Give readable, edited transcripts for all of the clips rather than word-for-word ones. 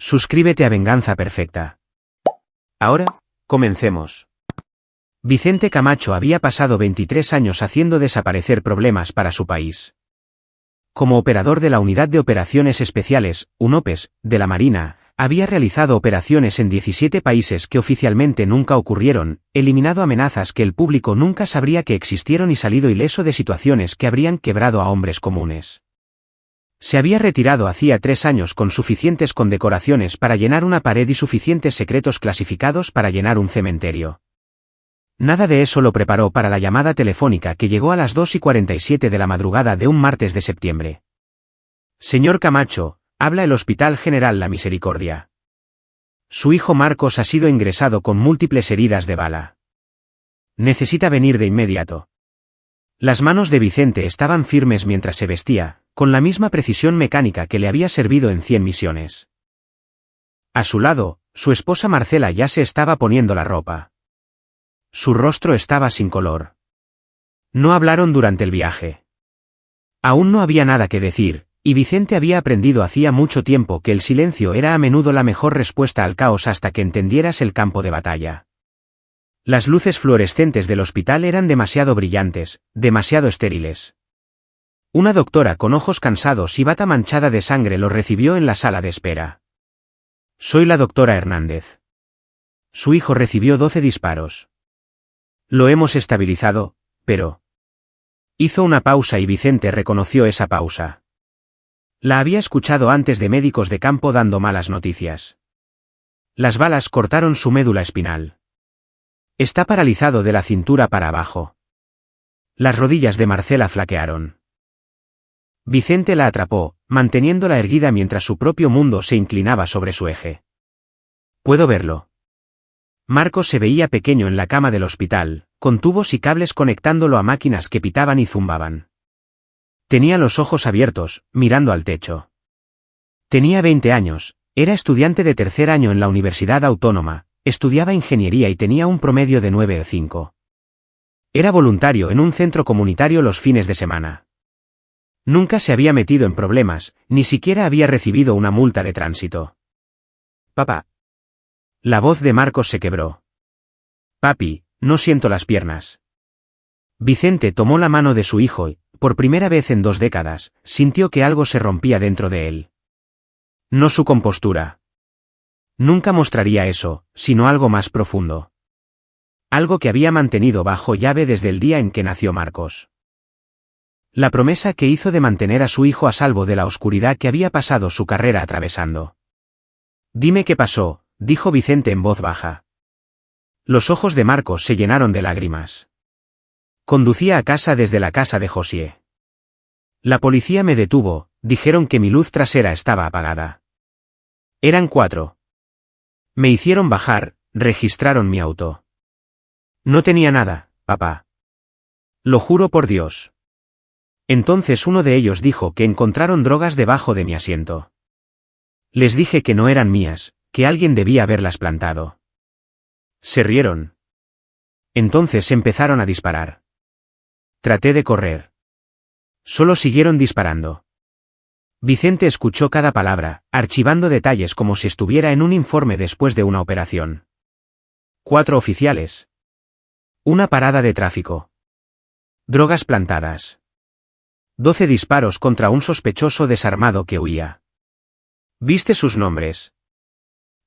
Suscríbete a Venganza Perfecta. Ahora, comencemos. Vicente Camacho había pasado 23 años haciendo desaparecer problemas para su país. Como operador de la Unidad de Operaciones Especiales, UNOPES, de la Marina, había realizado operaciones en 17 países que oficialmente nunca ocurrieron, eliminado amenazas que el público nunca sabría que existieron y salido ileso de situaciones que habrían quebrado a hombres comunes. Se había retirado hacía 3 años con suficientes condecoraciones para llenar una pared y suficientes secretos clasificados para llenar un cementerio. Nada de eso lo preparó para la llamada telefónica que llegó a las 2:47 de la madrugada de un martes de septiembre. Señor Camacho, habla el Hospital General La Misericordia. Su hijo Marcos ha sido ingresado con múltiples heridas de bala. Necesita venir de inmediato. Las manos de Vicente estaban firmes mientras se vestía, con la misma precisión mecánica que le había servido en 100 misiones. A su lado, su esposa Marcela ya se estaba poniendo la ropa. Su rostro estaba sin color. No hablaron durante el viaje. Aún no había nada que decir, y Vicente había aprendido hacía mucho tiempo que el silencio era a menudo la mejor respuesta al caos hasta que entendieras el campo de batalla. Las luces fluorescentes del hospital eran demasiado brillantes, demasiado estériles. Una doctora con ojos cansados y bata manchada de sangre lo recibió en la sala de espera. Soy la doctora Hernández. Su hijo recibió 12 disparos. Lo hemos estabilizado, pero... Hizo una pausa y Vicente reconoció esa pausa. La había escuchado antes de médicos de campo dando malas noticias. Las balas cortaron su médula espinal. Está paralizado de la cintura para abajo. Las rodillas de Marcela flaquearon. Vicente la atrapó, manteniéndola erguida mientras su propio mundo se inclinaba sobre su eje. Puedo verlo. Marcos se veía pequeño en la cama del hospital, con tubos y cables conectándolo a máquinas que pitaban y zumbaban. Tenía los ojos abiertos, mirando al techo. Tenía 20 años, era estudiante de tercer año en la Universidad Autónoma, estudiaba ingeniería y tenía un promedio de 9,5. Era voluntario en un centro comunitario los fines de semana. Nunca se había metido en problemas, ni siquiera había recibido una multa de tránsito. Papá. La voz de Marcos se quebró. Papi, no siento las piernas. Vicente tomó la mano de su hijo y, por primera vez en 2 décadas, sintió que algo se rompía dentro de él. No su compostura. Nunca mostraría eso, sino algo más profundo. Algo que había mantenido bajo llave desde el día en que nació Marcos. La promesa que hizo de mantener a su hijo a salvo de la oscuridad que había pasado su carrera atravesando. Dime qué pasó, dijo Vicente en voz baja. Los ojos de Marcos se llenaron de lágrimas. Conducía a casa desde la casa de José. La policía me detuvo, dijeron que mi luz trasera estaba apagada. Eran 4. Me hicieron bajar, registraron mi auto. No tenía nada, papá. Lo juro por Dios. Entonces uno de ellos dijo que encontraron drogas debajo de mi asiento. Les dije que no eran mías, que alguien debía haberlas plantado. Se rieron. Entonces empezaron a disparar. Traté de correr. Solo siguieron disparando. Vicente escuchó cada palabra, archivando detalles como si estuviera en un informe después de una operación. 4 oficiales. Una parada de tráfico. Drogas plantadas. 12 disparos contra un sospechoso desarmado que huía. ¿Viste sus nombres?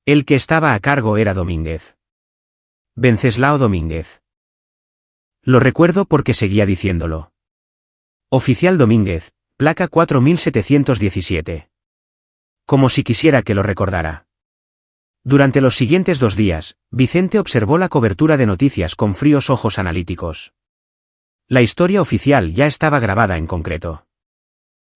El que estaba a cargo era Domínguez. Venceslao Domínguez. Lo recuerdo porque seguía diciéndolo. Oficial Domínguez, placa 4717. Como si quisiera que lo recordara. Durante los siguientes 2 días, Vicente observó la cobertura de noticias con fríos ojos analíticos. La historia oficial ya estaba grabada en concreto.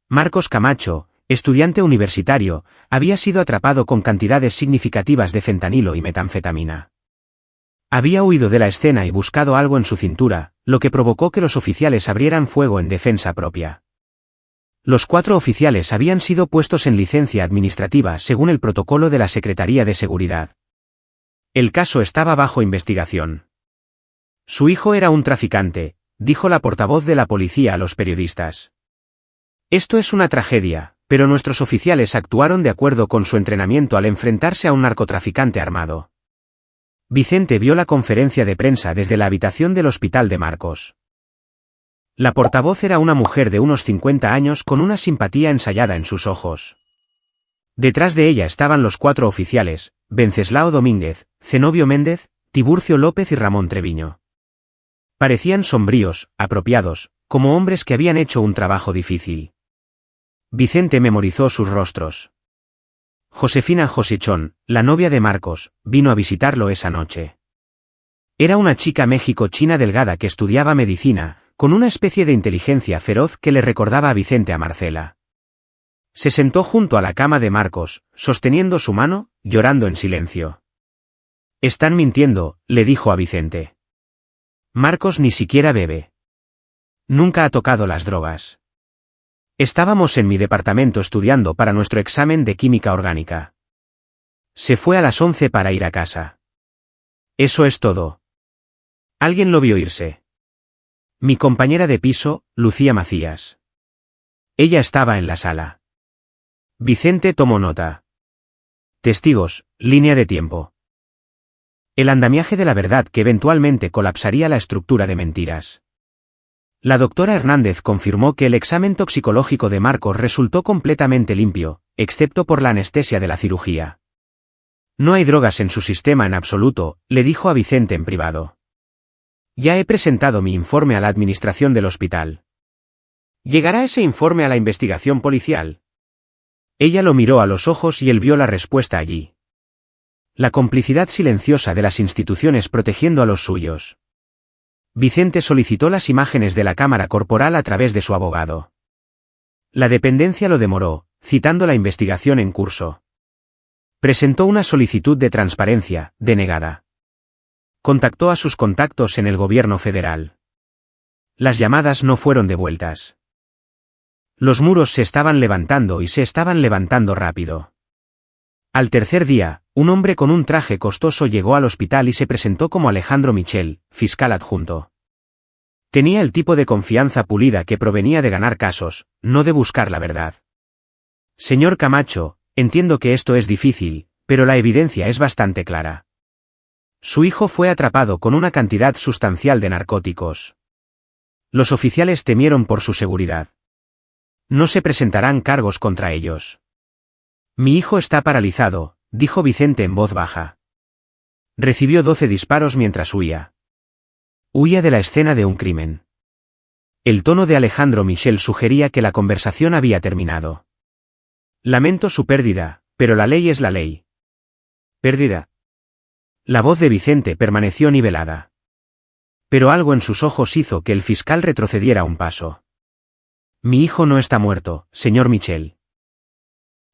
Marcos Camacho, estudiante universitario, había sido atrapado con cantidades significativas de fentanilo y metanfetamina. Había huido de la escena y buscado algo en su cintura, lo que provocó que los oficiales abrieran fuego en defensa propia. Los 4 oficiales habían sido puestos en licencia administrativa según el protocolo de la Secretaría de Seguridad. El caso estaba bajo investigación. Su hijo era un traficante, dijo la portavoz de la policía a los periodistas. Esto es una tragedia, Pero nuestros oficiales actuaron de acuerdo con su entrenamiento al enfrentarse a un narcotraficante armado. Vicente vio la conferencia de prensa desde la habitación del hospital de Marcos. La portavoz era una mujer de unos 50 años con una simpatía ensayada en sus ojos. Detrás de ella estaban los 4 oficiales, Venceslao Domínguez, Zenobio Méndez, Tiburcio López y Ramón Treviño. Parecían sombríos, apropiados, como hombres que habían hecho un trabajo difícil. Vicente memorizó sus rostros. Josefina Josechón, la novia de Marcos, vino a visitarlo esa noche. Era una chica méxico-china delgada que estudiaba medicina, con una especie de inteligencia feroz que le recordaba a Vicente a Marcela. Se sentó junto a la cama de Marcos, sosteniendo su mano, llorando en silencio. «Están mintiendo», le dijo a Vicente. «Marcos ni siquiera bebe. Nunca ha tocado las drogas. Estábamos en mi departamento estudiando para nuestro examen de química orgánica. Se fue a las 11 para ir a casa. Eso es todo». Alguien lo vio irse. Mi compañera de piso, Lucía Macías. Ella estaba en la sala. Vicente tomó nota. Testigos, línea de tiempo. El andamiaje de la verdad que eventualmente colapsaría la estructura de mentiras. La doctora Hernández confirmó que el examen toxicológico de Marcos resultó completamente limpio, excepto por la anestesia de la cirugía. No hay drogas en su sistema en absoluto, le dijo a Vicente en privado. Ya he presentado mi informe a la administración del hospital. ¿Llegará ese informe a la investigación policial? Ella lo miró a los ojos y él vio la respuesta allí. La complicidad silenciosa de las instituciones protegiendo a los suyos. Vicente solicitó las imágenes de la cámara corporal a través de su abogado. La dependencia lo demoró, citando la investigación en curso. Presentó una solicitud de transparencia, denegada. Contactó a sus contactos en el gobierno federal. Las llamadas no fueron devueltas. Los muros se estaban levantando y se estaban levantando rápido. Al tercer día, un hombre con un traje costoso llegó al hospital y se presentó como Alejandro Michel, fiscal adjunto. Tenía el tipo de confianza pulida que provenía de ganar casos, no de buscar la verdad. Señor Camacho, entiendo que esto es difícil, pero la evidencia es bastante clara. Su hijo fue atrapado con una cantidad sustancial de narcóticos. Los oficiales temieron por su seguridad. No se presentarán cargos contra ellos. Mi hijo está paralizado, dijo Vicente en voz baja. Recibió 12 disparos mientras huía. Huía de la escena de un crimen. El tono de Alejandro Michel sugería que la conversación había terminado. Lamento su pérdida, pero la ley es la ley. ¿Pérdida? La voz de Vicente permaneció nivelada. Pero algo en sus ojos hizo que el fiscal retrocediera un paso. Mi hijo no está muerto, señor Michel.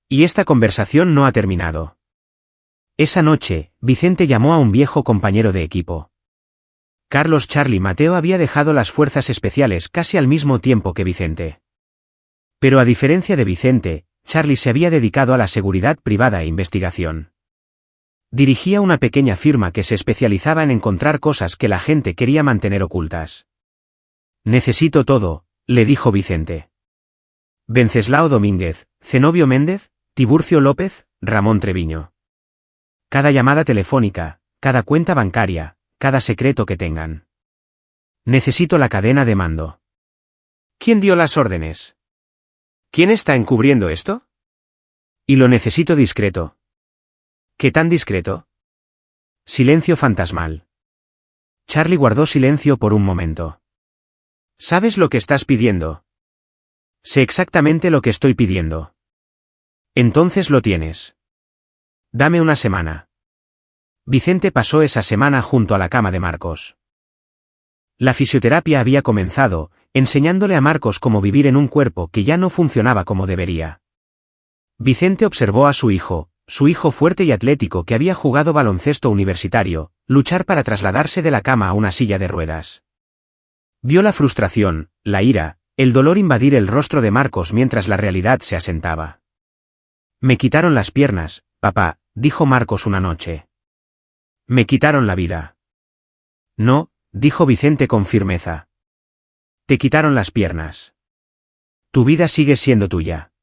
Y esta conversación no ha terminado. Esa noche, Vicente llamó a un viejo compañero de equipo. Carlos Charlie Mateo había dejado las fuerzas especiales casi al mismo tiempo que Vicente. Pero a diferencia de Vicente, Charlie se había dedicado a la seguridad privada e investigación. Dirigía una pequeña firma que se especializaba en encontrar cosas que la gente quería mantener ocultas. Necesito todo, le dijo Vicente. Venceslao Domínguez, Zenobio Méndez, Tiburcio López, Ramón Treviño. Cada llamada telefónica, cada cuenta bancaria, cada secreto que tengan. Necesito la cadena de mando. ¿Quién dio las órdenes? ¿Quién está encubriendo esto? Y lo necesito discreto. ¿Qué tan discreto? Silencio fantasmal. Charlie guardó silencio por un momento. ¿Sabes lo que estás pidiendo? Sé exactamente lo que estoy pidiendo. Entonces lo tienes. Dame una semana. Vicente pasó esa semana junto a la cama de Marcos. La fisioterapia había comenzado, enseñándole a Marcos cómo vivir en un cuerpo que ya no funcionaba como debería. Vicente observó a su hijo fuerte y atlético que había jugado baloncesto universitario, luchar para trasladarse de la cama a una silla de ruedas. Vio la frustración, la ira, el dolor invadir el rostro de Marcos mientras la realidad se asentaba. Me quitaron las piernas, papá, dijo Marcos una noche. Me quitaron la vida. No, dijo Vicente con firmeza. Te quitaron las piernas. Tu vida sigue siendo tuya.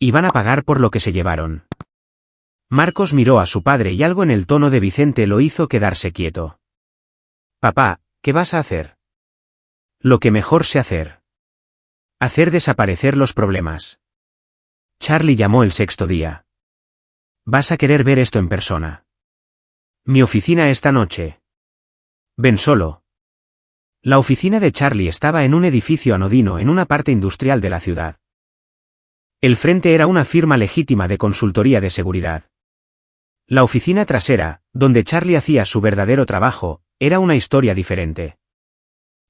y van a pagar por lo que se llevaron. Marcos miró a su padre y algo en el tono de Vicente lo hizo quedarse quieto. Papá, ¿qué vas a hacer? Lo que mejor sé hacer. Hacer desaparecer los problemas. Charlie llamó el sexto día. Vas a querer ver esto en persona. Mi oficina esta noche. Ven solo. La oficina de Charlie estaba en un edificio anodino en una parte industrial de la ciudad. El frente era una firma legítima de consultoría de seguridad. La oficina trasera, donde Charlie hacía su verdadero trabajo, era una historia diferente.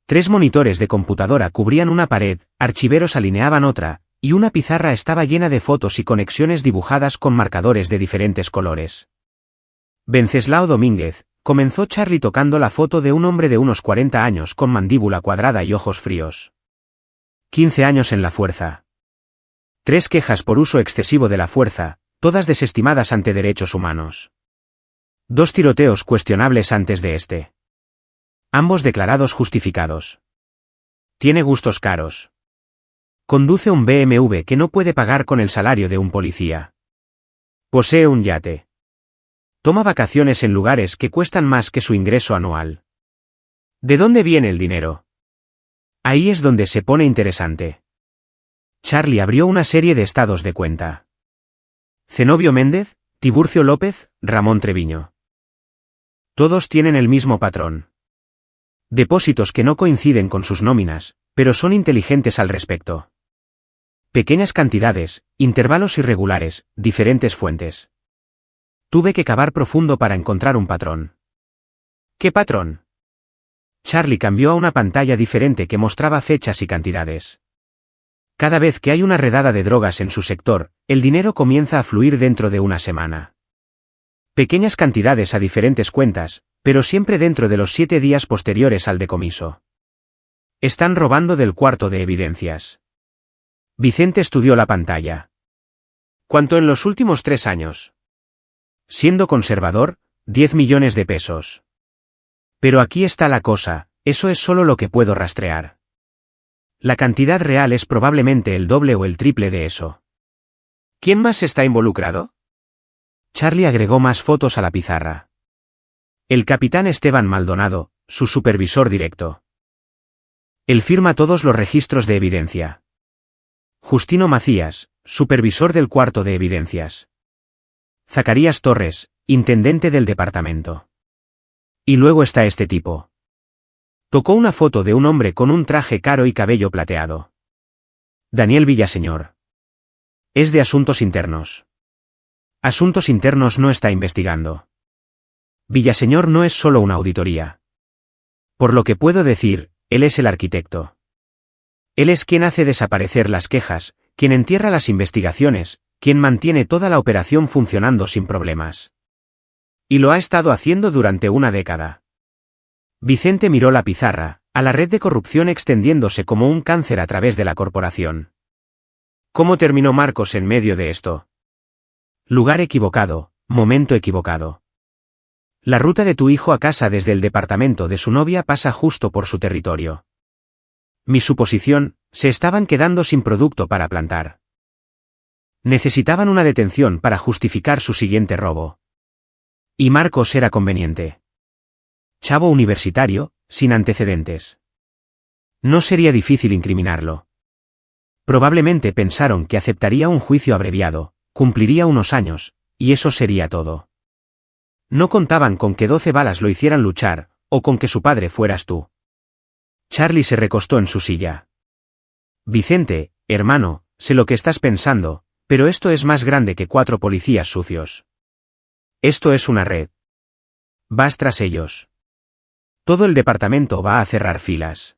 3 monitores de computadora cubrían una pared, archiveros alineaban otra, y una pizarra estaba llena de fotos y conexiones dibujadas con marcadores de diferentes colores. Venceslao Domínguez, comenzó Charlie tocando la foto de un hombre de unos 40 años con mandíbula cuadrada y ojos fríos. 15 años en la fuerza. 3 quejas por uso excesivo de la fuerza, todas desestimadas ante derechos humanos. 2 tiroteos cuestionables antes de este. Ambos declarados justificados. Tiene gustos caros. Conduce un BMW que no puede pagar con el salario de un policía. Posee un yate. Toma vacaciones en lugares que cuestan más que su ingreso anual. ¿De dónde viene el dinero? Ahí es donde se pone interesante. Charlie abrió una serie de estados de cuenta. Zenobio Méndez, Tiburcio López, Ramón Treviño. Todos tienen el mismo patrón. Depósitos que no coinciden con sus nóminas, pero son inteligentes al respecto. Pequeñas cantidades, intervalos irregulares, diferentes fuentes. Tuve que cavar profundo para encontrar un patrón. ¿Qué patrón? Charlie cambió a una pantalla diferente que mostraba fechas y cantidades. Cada vez que hay una redada de drogas en su sector, el dinero comienza a fluir dentro de una semana. Pequeñas cantidades a diferentes cuentas, pero siempre dentro de los 7 días posteriores al decomiso. Están robando del cuarto de evidencias. Vicente estudió la pantalla. ¿Cuánto en los últimos 3 años? Siendo conservador, 10 millones de pesos. Pero aquí está la cosa, eso es solo lo que puedo rastrear. La cantidad real es probablemente el doble o el triple de eso. ¿Quién más está involucrado? Charlie agregó más fotos a la pizarra. El capitán Esteban Maldonado, su supervisor directo. Él firma todos los registros de evidencia. Justino Macías, supervisor del cuarto de evidencias. Zacarías Torres, intendente del departamento. Y luego está este tipo. Tocó una foto de un hombre con un traje caro y cabello plateado. Daniel Villaseñor. Es de Asuntos Internos. Asuntos Internos no está investigando. Villaseñor no es solo una auditoría. Por lo que puedo decir, él es el arquitecto. Él es quien hace desaparecer las quejas, quien entierra las investigaciones, quien mantiene toda la operación funcionando sin problemas. Y lo ha estado haciendo durante una década. Vicente miró la pizarra, a la red de corrupción extendiéndose como un cáncer a través de la corporación. ¿Cómo terminó Marcos en medio de esto? Lugar equivocado, momento equivocado. La ruta de tu hijo a casa desde el departamento de su novia pasa justo por su territorio. Mi suposición, se estaban quedando sin producto para plantar. Necesitaban una detención para justificar su siguiente robo. Y Marcos era conveniente. Chavo universitario, sin antecedentes. No sería difícil incriminarlo. Probablemente pensaron que aceptaría un juicio abreviado, cumpliría unos años, y eso sería todo. No contaban con que 12 balas lo hicieran luchar, o con que su padre fueras tú. Charlie se recostó en su silla. Vicente, hermano, sé lo que estás pensando, pero esto es más grande que 4 policías sucios. Esto es una red. Vas tras ellos. Todo el departamento va a cerrar filas.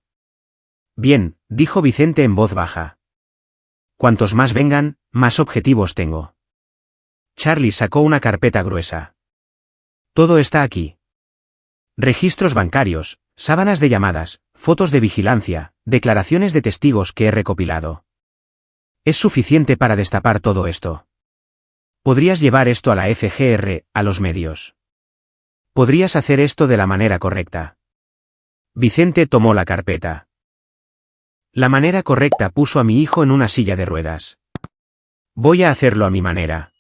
Bien, dijo Vicente en voz baja. Cuantos más vengan, más objetivos tengo. Charlie sacó una carpeta gruesa. Todo está aquí. Registros bancarios, sábanas de llamadas, fotos de vigilancia, declaraciones de testigos que he recopilado. Es suficiente para destapar todo esto. Podrías llevar esto a la FGR, a los medios. Podrías hacer esto de la manera correcta. Vicente tomó la carpeta. La manera correcta puso a mi hijo en una silla de ruedas. Voy a hacerlo a mi manera.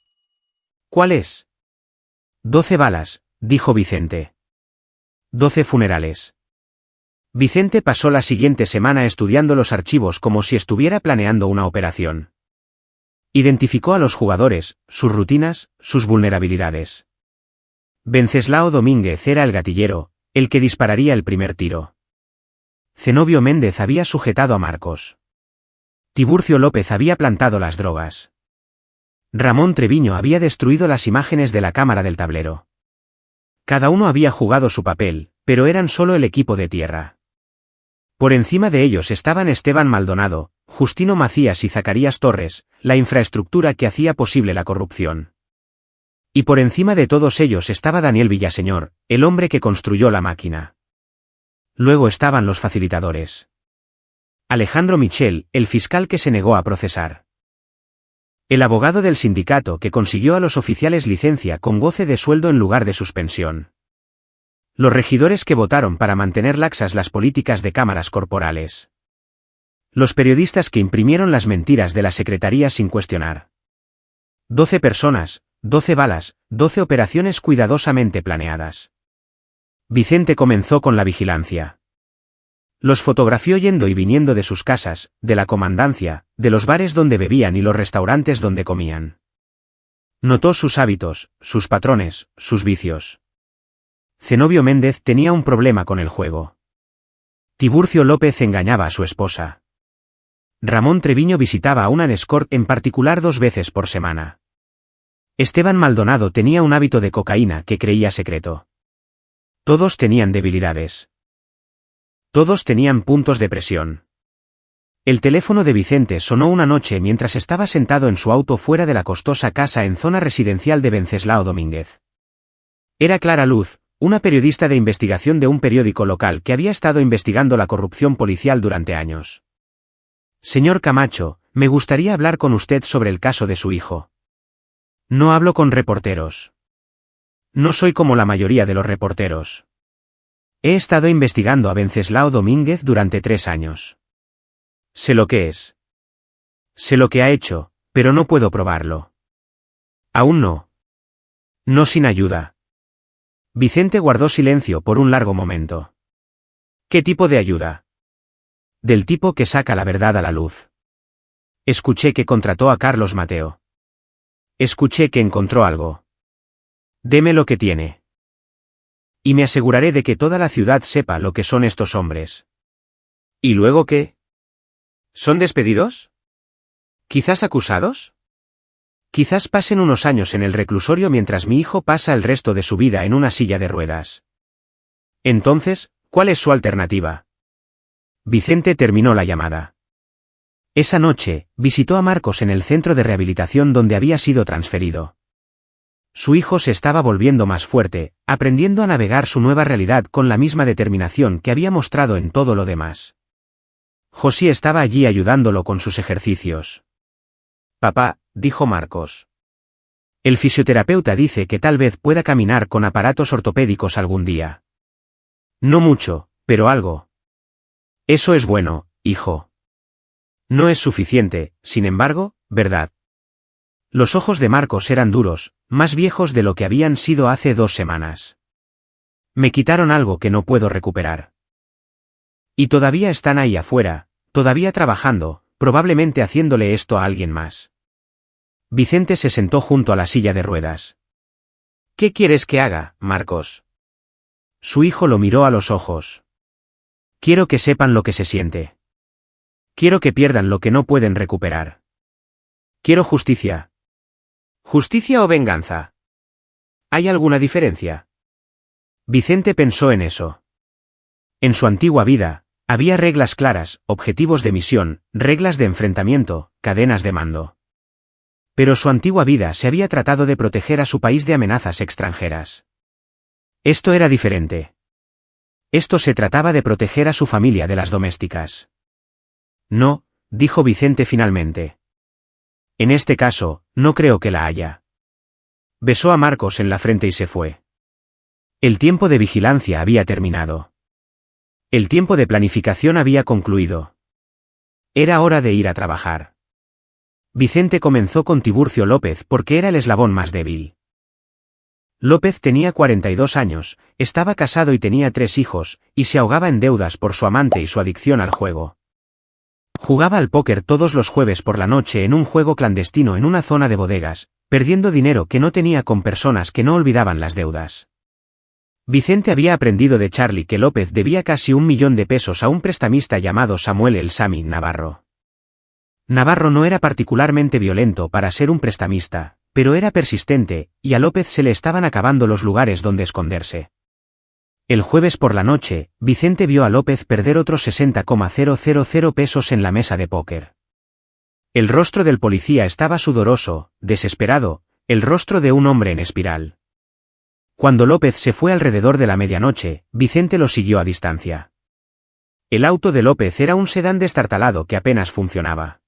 ¿Cuál es? 12 balas, dijo Vicente. 12 funerales. Vicente pasó la siguiente semana estudiando los archivos como si estuviera planeando una operación. Identificó a los jugadores, sus rutinas, sus vulnerabilidades. Wenceslao Domínguez era el gatillero, el que dispararía el primer tiro. Zenobio Méndez había sujetado a Marcos. Tiburcio López había plantado las drogas. Ramón Treviño había destruido las imágenes de la cámara del tablero. Cada uno había jugado su papel, pero eran solo el equipo de tierra. Por encima de ellos estaban Esteban Maldonado, Justino Macías y Zacarías Torres, la infraestructura que hacía posible la corrupción. Y por encima de todos ellos estaba Daniel Villaseñor, el hombre que construyó la máquina. Luego estaban los facilitadores. Alejandro Michel, el fiscal que se negó a procesar. El abogado del sindicato que consiguió a los oficiales licencia con goce de sueldo en lugar de suspensión. Los regidores que votaron para mantener laxas las políticas de cámaras corporales. Los periodistas que imprimieron las mentiras de la secretaría sin cuestionar. 12 personas, 12 balas, 12 operaciones cuidadosamente planeadas. Vicente comenzó con la vigilancia. Los fotografió yendo y viniendo de sus casas, de la comandancia, de los bares donde bebían y los restaurantes donde comían. Notó sus hábitos, sus patrones, sus vicios. Zenobio Méndez tenía un problema con el juego. Tiburcio López engañaba a su esposa. Ramón Treviño visitaba a una escort en particular 2 veces por semana. Esteban Maldonado tenía un hábito de cocaína que creía secreto. Todos tenían debilidades. Todos tenían puntos de presión. El teléfono de Vicente sonó una noche mientras estaba sentado en su auto fuera de la costosa casa en zona residencial de Wenceslao Domínguez. Era Clara Luz, una periodista de investigación de un periódico local que había estado investigando la corrupción policial durante años. Señor Camacho, me gustaría hablar con usted sobre el caso de su hijo. No hablo con reporteros. No soy como la mayoría de los reporteros. He estado investigando a Wenceslao Domínguez durante 3 años. Sé lo que es. Sé lo que ha hecho, pero no puedo probarlo. Aún no. No sin ayuda. Vicente guardó silencio por un largo momento. ¿Qué tipo de ayuda? Del tipo que saca la verdad a la luz. Escuché que contrató a Carlos Mateo. Escuché que encontró algo. Deme lo que tiene. Y me aseguraré de que toda la ciudad sepa lo que son estos hombres. ¿Y luego qué? ¿Son despedidos? ¿Quizás acusados? Quizás pasen unos años en el reclusorio mientras mi hijo pasa el resto de su vida en una silla de ruedas. Entonces, ¿cuál es su alternativa? Vicente terminó la llamada. Esa noche, visitó a Marcos en el centro de rehabilitación donde había sido transferido. Su hijo se estaba volviendo más fuerte, aprendiendo a navegar su nueva realidad con la misma determinación que había mostrado en todo lo demás. José estaba allí ayudándolo con sus ejercicios. Papá, dijo Marcos. El fisioterapeuta dice que tal vez pueda caminar con aparatos ortopédicos algún día. No mucho, pero algo. Eso es bueno, hijo. No es suficiente, sin embargo, ¿verdad? Los ojos de Marcos eran duros, más viejos de lo que habían sido hace 2 semanas. Me quitaron algo que no puedo recuperar. Y todavía están ahí afuera, todavía trabajando, probablemente haciéndole esto a alguien más. Vicente se sentó junto a la silla de ruedas. ¿Qué quieres que haga, Marcos? Su hijo lo miró a los ojos. Quiero que sepan lo que se siente. Quiero que pierdan lo que no pueden recuperar. Quiero justicia. ¿Justicia o venganza? ¿Hay alguna diferencia? Vicente pensó en eso. En su antigua vida, había reglas claras, objetivos de misión, reglas de enfrentamiento, cadenas de mando. Pero su antigua vida se había tratado de proteger a su país de amenazas extranjeras. Esto era diferente. Esto se trataba de proteger a su familia de las domésticas. No, dijo Vicente finalmente. En este caso, no creo que la haya. Besó a Marcos en la frente y se fue. El tiempo de vigilancia había terminado. El tiempo de planificación había concluido. Era hora de ir a trabajar. Vicente comenzó con Tiburcio López porque era el eslabón más débil. López tenía 42 años, estaba casado y tenía 3 hijos, y se ahogaba en deudas por su amante y su adicción al juego. Jugaba al póker todos los jueves por la noche en un juego clandestino en una zona de bodegas, perdiendo dinero que no tenía con personas que no olvidaban las deudas. Vicente había aprendido de Charlie que López debía casi 1 millón de pesos a un prestamista llamado Samuel el Sammy Navarro. Navarro no era particularmente violento para ser un prestamista, pero era persistente, y a López se le estaban acabando los lugares donde esconderse. El jueves por la noche, Vicente vio a López perder otros 60,000 pesos en la mesa de póker. El rostro del policía estaba sudoroso, desesperado, el rostro de un hombre en espiral. Cuando López se fue alrededor de la medianoche, Vicente lo siguió a distancia. El auto de López era un sedán destartalado que apenas funcionaba.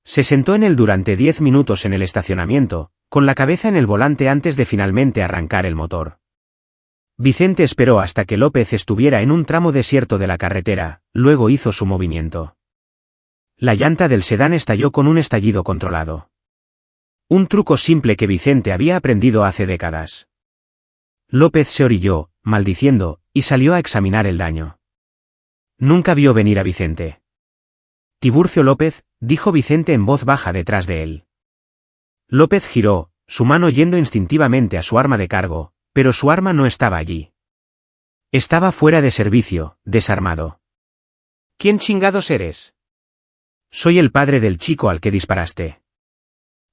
Se sentó en él durante 10 minutos en el estacionamiento, con la cabeza en el volante antes de finalmente arrancar el motor. Vicente esperó hasta que López estuviera en un tramo desierto de la carretera, luego hizo su movimiento. La llanta del sedán estalló con un estallido controlado. Un truco simple que Vicente había aprendido hace décadas. López se orilló, maldiciendo, y salió a examinar el daño. Nunca vio venir a Vicente. Tiburcio López, dijo Vicente en voz baja detrás de él. López giró, su mano yendo instintivamente a su arma de cargo, pero su arma no estaba allí. Estaba fuera de servicio, desarmado. ¿Quién chingados eres? Soy el padre del chico al que disparaste.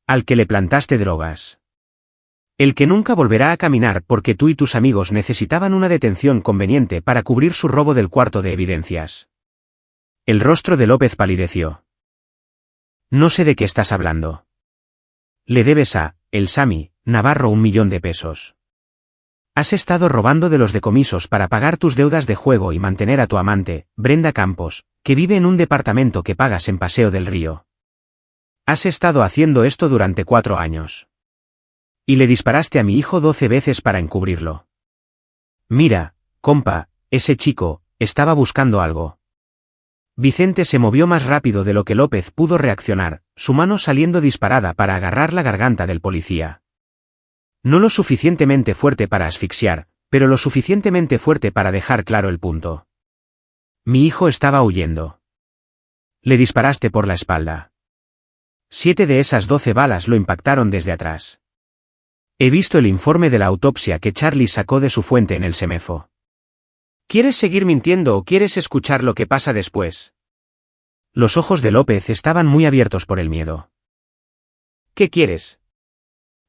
Al que le plantaste drogas. El que nunca volverá a caminar porque tú y tus amigos necesitaban una detención conveniente para cubrir su robo del cuarto de evidencias. El rostro de López palideció. No sé de qué estás hablando. Le debes a el Sammy Navarro 1 millón de pesos. Has estado robando de los decomisos para pagar tus deudas de juego y mantener a tu amante, Brenda Campos, que vive en un departamento que pagas en Paseo del Río. Has estado haciendo esto durante 4 años. Y le disparaste a mi hijo 12 veces para encubrirlo. Mira, compa, ese chico estaba buscando algo. Vicente se movió más rápido de lo que López pudo reaccionar, su mano saliendo disparada para agarrar la garganta del policía. No lo suficientemente fuerte para asfixiar, pero lo suficientemente fuerte para dejar claro el punto. Mi hijo estaba huyendo. Le disparaste por la espalda. 7 de esas 12 balas lo impactaron desde atrás. He visto el informe de la autopsia que Charlie sacó de su fuente en el Semefo. ¿Quieres seguir mintiendo o quieres escuchar lo que pasa después? Los ojos de López estaban muy abiertos por el miedo. ¿Qué quieres?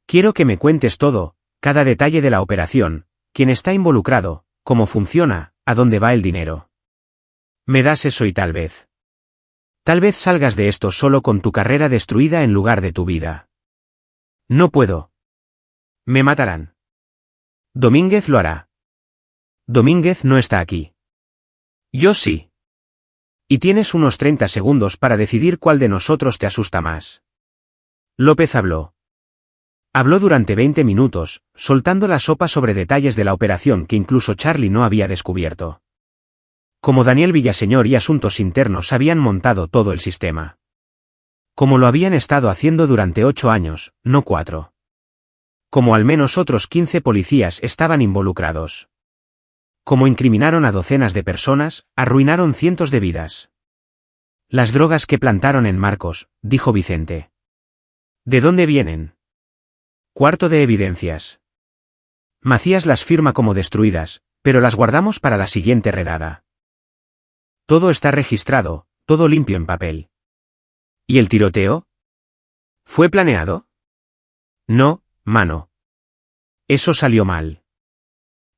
Quiero que me cuentes todo, cada detalle de la operación, quién está involucrado, cómo funciona, a dónde va el dinero. Me das eso y tal vez salgas de esto solo con tu carrera destruida en lugar de tu vida. No puedo. Me matarán. Domínguez lo hará. Domínguez no está aquí. Yo sí. Y tienes unos 30 segundos para decidir cuál de nosotros te asusta más. López habló. Habló durante 20 minutos, soltando la sopa sobre detalles de la operación que incluso Charlie no había descubierto. Como Daniel Villaseñor y Asuntos Internos habían montado todo el sistema. Como lo habían estado haciendo durante 8 años, no 4. Como al menos otros 15 policías estaban involucrados. Como incriminaron a docenas de personas, arruinaron cientos de vidas. Las drogas que plantaron en Marcos, dijo Vicente. ¿De dónde vienen? Cuarto de evidencias. Macías las firma como destruidas, pero las guardamos para la siguiente redada. Todo está registrado, todo limpio en papel. ¿Y el tiroteo? ¿Fue planeado? No, mano. Eso salió mal.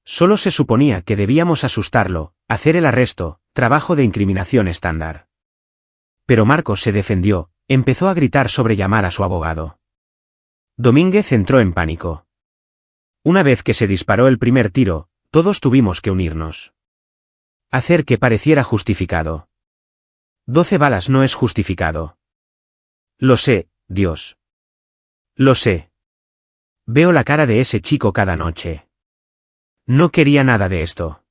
Solo se suponía que debíamos asustarlo, hacer el arresto, trabajo de incriminación estándar. Pero Marcos se defendió, empezó a gritar sobre llamar a su abogado. Domínguez entró en pánico. Una vez que se disparó el primer tiro, todos tuvimos que unirnos. Hacer que pareciera justificado. 12 balas no es justificado. Lo sé, Dios. Lo sé. Veo la cara de ese chico cada noche. No quería nada de esto.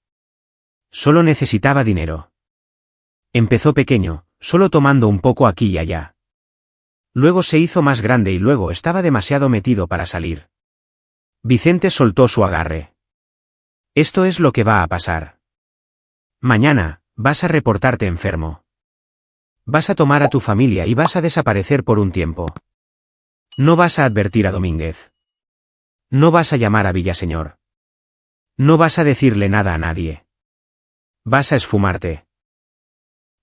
Solo necesitaba dinero. Empezó pequeño, solo tomando un poco aquí y allá. Luego se hizo más grande y luego estaba demasiado metido para salir. Vicente soltó su agarre. Esto es lo que va a pasar. Mañana, vas a reportarte enfermo. Vas a tomar a tu familia y vas a desaparecer por un tiempo. No vas a advertir a Domínguez. No vas a llamar a Villaseñor. No vas a decirle nada a nadie. Vas a esfumarte.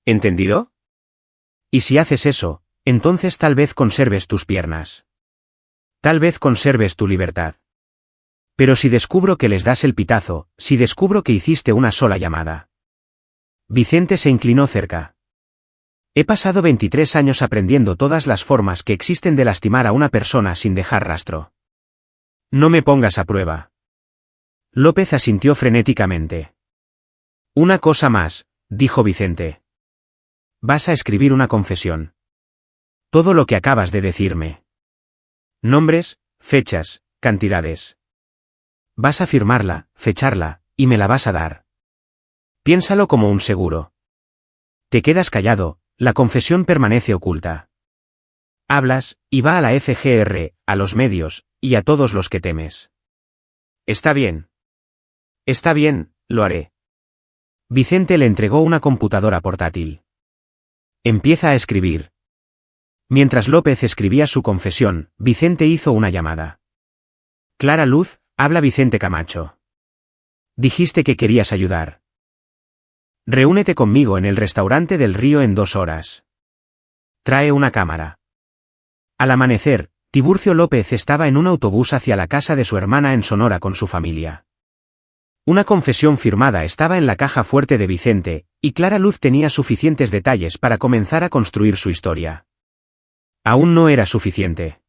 ¿Entendido? Y si haces eso, entonces tal vez conserves tus piernas. Tal vez conserves tu libertad. Pero si descubro que les das el pitazo, si descubro que hiciste una sola llamada. Vicente se inclinó cerca. He pasado 23 años aprendiendo todas las formas que existen de lastimar a una persona sin dejar rastro. No me pongas a prueba. López asintió frenéticamente. Una cosa más, dijo Vicente. Vas a escribir una confesión. Todo lo que acabas de decirme. Nombres, fechas, cantidades. Vas a firmarla, fecharla, y me la vas a dar. Piénsalo como un seguro. Te quedas callado, la confesión permanece oculta. Hablas, y va a la FGR, a los medios, y a todos los que temes. Está bien. Está bien, lo haré. Vicente le entregó una computadora portátil. Empieza a escribir. Mientras López escribía su confesión, Vicente hizo una llamada. Clara Luz, habla Vicente Camacho. Dijiste que querías ayudar. Reúnete conmigo en el restaurante del Río en 2 horas. Trae una cámara. Al amanecer, Tiburcio López estaba en un autobús hacia la casa de su hermana en Sonora con su familia. Una confesión firmada estaba en la caja fuerte de Vicente, y Clara Luz tenía suficientes detalles para comenzar a construir su historia. Aún no era suficiente.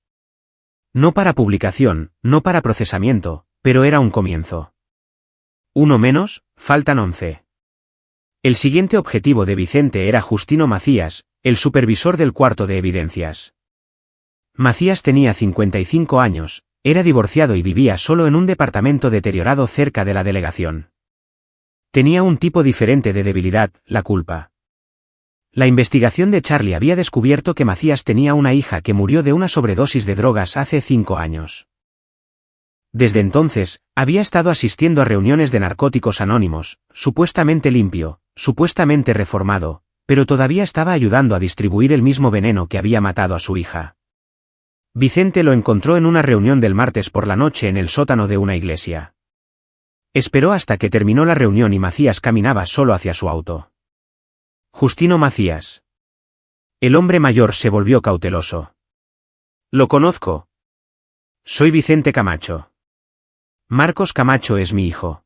No para publicación, no para procesamiento, pero era un comienzo. Uno menos, faltan 11. El siguiente objetivo de Vicente era Justino Macías, el supervisor del cuarto de evidencias. Macías tenía 55 años, era divorciado y vivía solo en un departamento deteriorado cerca de la delegación. Tenía un tipo diferente de debilidad, la culpa. La investigación de Charlie había descubierto que Macías tenía una hija que murió de una sobredosis de drogas hace 5 años. Desde entonces, había estado asistiendo a reuniones de narcóticos anónimos, supuestamente limpio, supuestamente reformado, pero todavía estaba ayudando a distribuir el mismo veneno que había matado a su hija. Vicente lo encontró en una reunión del martes por la noche en el sótano de una iglesia. Esperó hasta que terminó la reunión y Macías caminaba solo hacia su auto. Justino Macías. El hombre mayor se volvió cauteloso. Lo conozco. Soy Vicente Camacho. Marcos Camacho es mi hijo.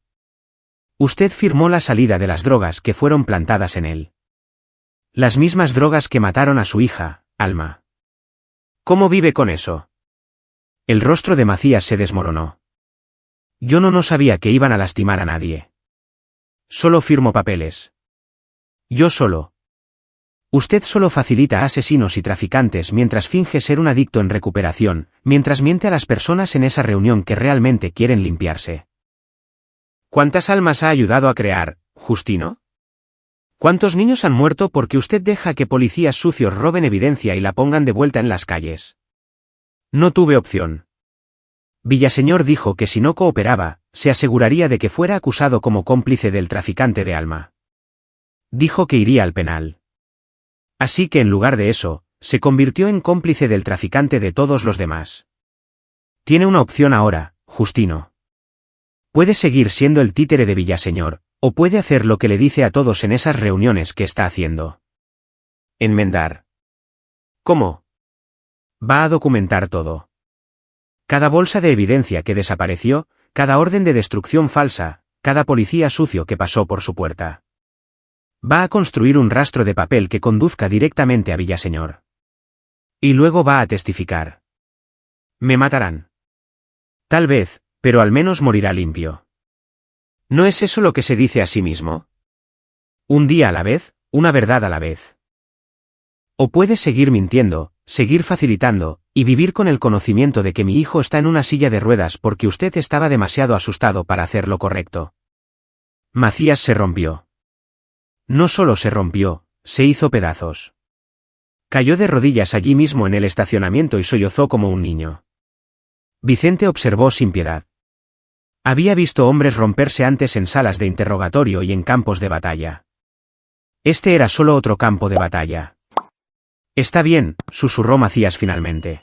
Usted firmó la salida de las drogas que fueron plantadas en él. Las mismas drogas que mataron a su hija, Alma. ¿Cómo vive con eso? El rostro de Macías se desmoronó. Yo no sabía que iban a lastimar a nadie. Solo firmo papeles. Yo solo. Usted solo facilita a asesinos y traficantes mientras finge ser un adicto en recuperación, mientras miente a las personas en esa reunión que realmente quieren limpiarse. ¿Cuántas almas ha ayudado a crear, Justino? ¿Cuántos niños han muerto porque usted deja que policías sucios roben evidencia y la pongan de vuelta en las calles? No tuve opción. Villaseñor dijo que si no cooperaba, se aseguraría de que fuera acusado como cómplice del traficante de Alma. Dijo que iría al penal. Así que en lugar de eso, se convirtió en cómplice del traficante de todos los demás. Tiene una opción ahora, Justino. Puede seguir siendo el títere de Villaseñor, o puede hacer lo que le dice a todos en esas reuniones que está haciendo. Enmendar. ¿Cómo? Va a documentar todo. Cada bolsa de evidencia que desapareció, cada orden de destrucción falsa, cada policía sucio que pasó por su puerta. Va a construir un rastro de papel que conduzca directamente a Villaseñor. Y luego va a testificar. Me matarán. Tal vez, pero al menos morirá limpio. ¿No es eso lo que se dice a sí mismo? Un día a la vez, una verdad a la vez. O puedes seguir mintiendo, seguir facilitando, y vivir con el conocimiento de que mi hijo está en una silla de ruedas porque usted estaba demasiado asustado para hacer lo correcto. Macías se rompió. No solo se rompió, se hizo pedazos. Cayó de rodillas allí mismo en el estacionamiento y sollozó como un niño. Vicente observó sin piedad. Había visto hombres romperse antes en salas de interrogatorio y en campos de batalla. Este era solo otro campo de batalla. Está bien, susurró Macías finalmente.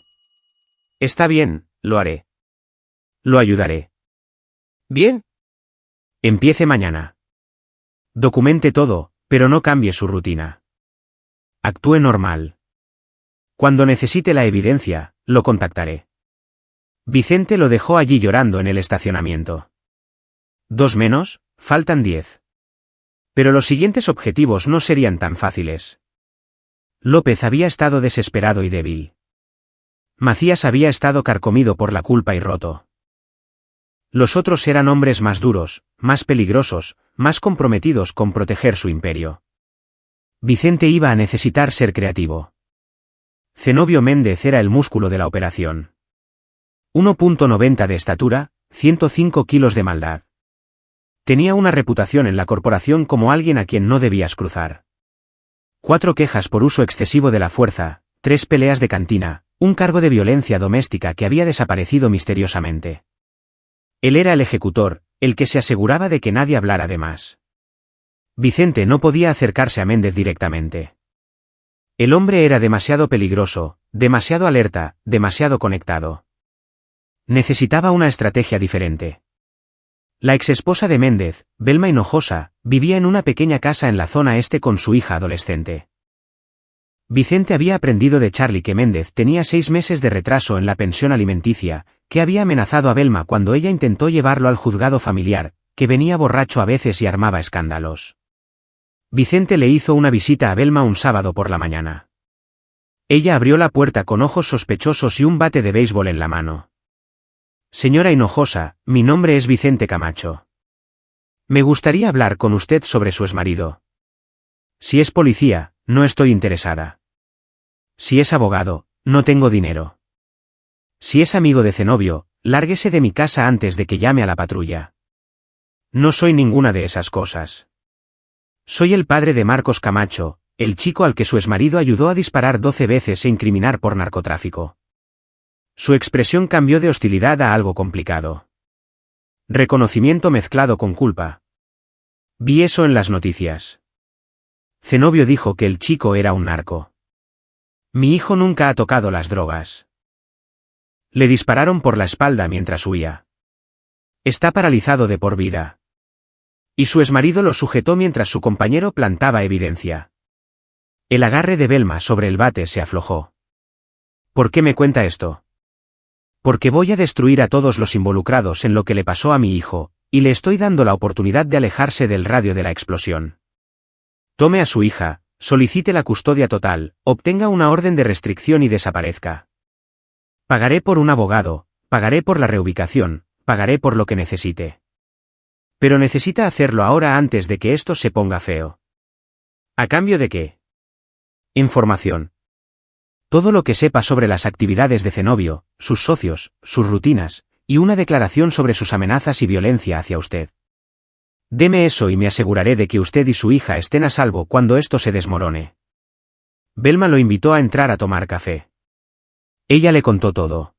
Está bien, lo haré. Lo ayudaré. Bien. Empiece mañana. Documente todo, pero no cambie su rutina. Actúe normal. Cuando necesite la evidencia, lo contactaré. Vicente lo dejó allí llorando en el estacionamiento. 2 menos, faltan 10. Pero los siguientes objetivos no serían tan fáciles. López había estado desesperado y débil. Macías había estado carcomido por la culpa y roto. Los otros eran hombres más duros, más peligrosos, más comprometidos con proteger su imperio. Vicente iba a necesitar ser creativo. Zenobio Méndez era el músculo de la operación. 1,90 de estatura, 105 kilos de maldad. Tenía una reputación en la corporación como alguien a quien no debías cruzar. 4 quejas por uso excesivo de la fuerza, 3 peleas de cantina, un cargo de violencia doméstica que había desaparecido misteriosamente. Él era el ejecutor, el que se aseguraba de que nadie hablara de más. Vicente no podía acercarse a Méndez directamente. El hombre era demasiado peligroso, demasiado alerta, demasiado conectado. Necesitaba una estrategia diferente. La exesposa de Méndez, Belma Hinojosa, vivía en una pequeña casa en la zona este con su hija adolescente. Vicente había aprendido de Charlie que Méndez tenía 6 meses de retraso en la pensión alimenticia, que había amenazado a Belma cuando ella intentó llevarlo al juzgado familiar, que venía borracho a veces y armaba escándalos. Vicente le hizo una visita a Belma un sábado por la mañana. Ella abrió la puerta con ojos sospechosos y un bate de béisbol en la mano. Señora Hinojosa, mi nombre es Vicente Camacho. Me gustaría hablar con usted sobre su exmarido. Si es policía, no estoy interesada. Si es abogado, no tengo dinero. Si es amigo de Zenobio, lárguese de mi casa antes de que llame a la patrulla. No soy ninguna de esas cosas. Soy el padre de Marcos Camacho, el chico al que su exmarido ayudó a disparar 12 veces e incriminar por narcotráfico. Su expresión cambió de hostilidad a algo complicado. Reconocimiento mezclado con culpa. Vi eso en las noticias. Zenobio dijo que el chico era un narco. Mi hijo nunca ha tocado las drogas. Le dispararon por la espalda mientras huía. Está paralizado de por vida. Y su exmarido lo sujetó mientras su compañero plantaba evidencia. El agarre de Belma sobre el bate se aflojó. ¿Por qué me cuenta esto? Porque voy a destruir a todos los involucrados en lo que le pasó a mi hijo, y le estoy dando la oportunidad de alejarse del radio de la explosión. Tome a su hija, solicite la custodia total, obtenga una orden de restricción y desaparezca. Pagaré por un abogado, pagaré por la reubicación, pagaré por lo que necesite. Pero necesita hacerlo ahora antes de que esto se ponga feo. ¿A cambio de qué? Información. Todo lo que sepa sobre las actividades de Zenobio, sus socios, sus rutinas, y una declaración sobre sus amenazas y violencia hacia usted. Deme eso y me aseguraré de que usted y su hija estén a salvo cuando esto se desmorone. Belma lo invitó a entrar a tomar café. Ella le contó todo.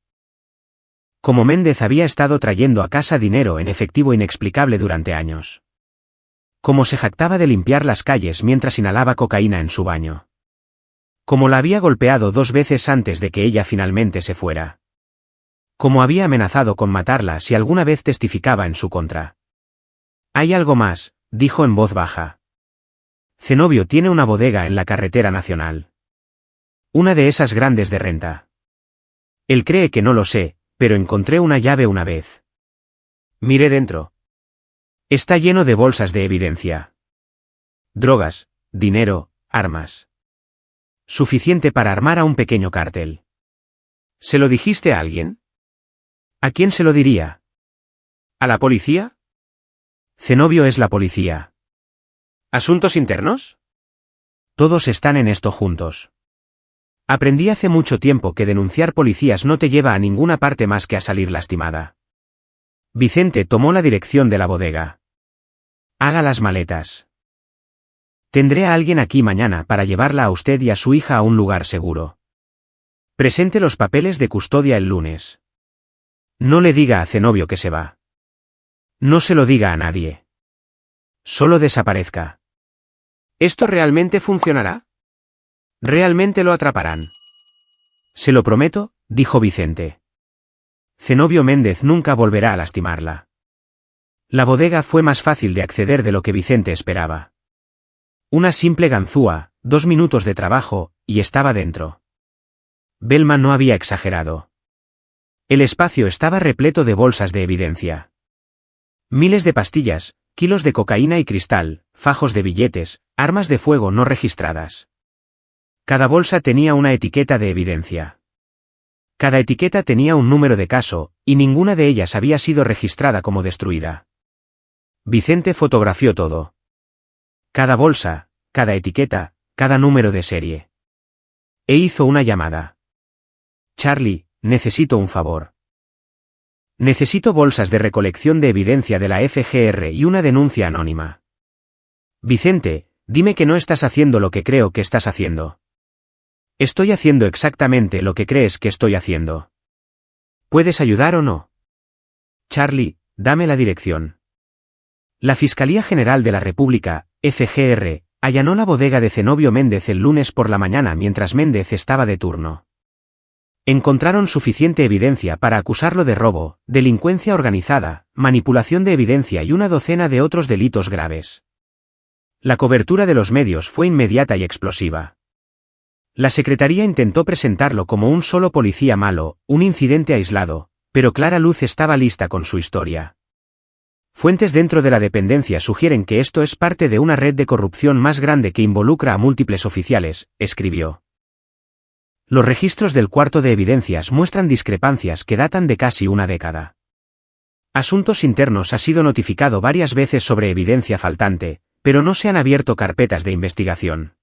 Como Méndez había estado trayendo a casa dinero en efectivo inexplicable durante años. Como se jactaba de limpiar las calles mientras inhalaba cocaína en su baño. Como la había golpeado 2 veces antes de que ella finalmente se fuera. Como había amenazado con matarla si alguna vez testificaba en su contra. Hay algo más, dijo en voz baja. Zenobio tiene una bodega en la carretera nacional. Una de esas grandes de renta. Él cree que no lo sé, pero encontré una llave una vez. Miré dentro. Está lleno de bolsas de evidencia. Drogas, dinero, armas. Suficiente para armar a un pequeño cártel. ¿Se lo dijiste a alguien? ¿A quién se lo diría? ¿A la policía? Zenobio es la policía. ¿Asuntos internos? Todos están en esto juntos. Aprendí hace mucho tiempo que denunciar policías no te lleva a ninguna parte más que a salir lastimada. Vicente tomó la dirección de la bodega. Haga las maletas. Tendré a alguien aquí mañana para llevarla a usted y a su hija a un lugar seguro. Presente los papeles de custodia el lunes. No le diga a Zenobio que se va. No se lo diga a nadie. Solo desaparezca. ¿Esto realmente funcionará? ¿Realmente lo atraparán? Se lo prometo, dijo Vicente. Zenobio Méndez nunca volverá a lastimarla. La bodega fue más fácil de acceder de lo que Vicente esperaba. Una simple ganzúa, 2 minutos de trabajo, y estaba dentro. Velma no había exagerado. El espacio estaba repleto de bolsas de evidencia. Miles de pastillas, kilos de cocaína y cristal, fajos de billetes, armas de fuego no registradas. Cada bolsa tenía una etiqueta de evidencia. Cada etiqueta tenía un número de caso, y ninguna de ellas había sido registrada como destruida. Vicente fotografió todo. Cada bolsa, cada etiqueta, cada número de serie. E hizo una llamada. Charlie, necesito un favor. Necesito bolsas de recolección de evidencia de la FGR y una denuncia anónima. Vicente, dime que no estás haciendo lo que creo que estás haciendo. Estoy haciendo exactamente lo que crees que estoy haciendo. ¿Puedes ayudar o no? Charlie, dame la dirección. La Fiscalía General de la República, FGR, allanó la bodega de Zenobio Méndez el lunes por la mañana mientras Méndez estaba de turno. Encontraron suficiente evidencia para acusarlo de robo, delincuencia organizada, manipulación de evidencia y una docena de otros delitos graves. La cobertura de los medios fue inmediata y explosiva. La Secretaría intentó presentarlo como un solo policía malo, un incidente aislado, pero Clara Luz estaba lista con su historia. Fuentes dentro de la dependencia sugieren que esto es parte de una red de corrupción más grande que involucra a múltiples oficiales, escribió. Los registros del cuarto de evidencias muestran discrepancias que datan de casi una década. Asuntos Internos ha sido notificado varias veces sobre evidencia faltante, pero no se han abierto carpetas de investigación.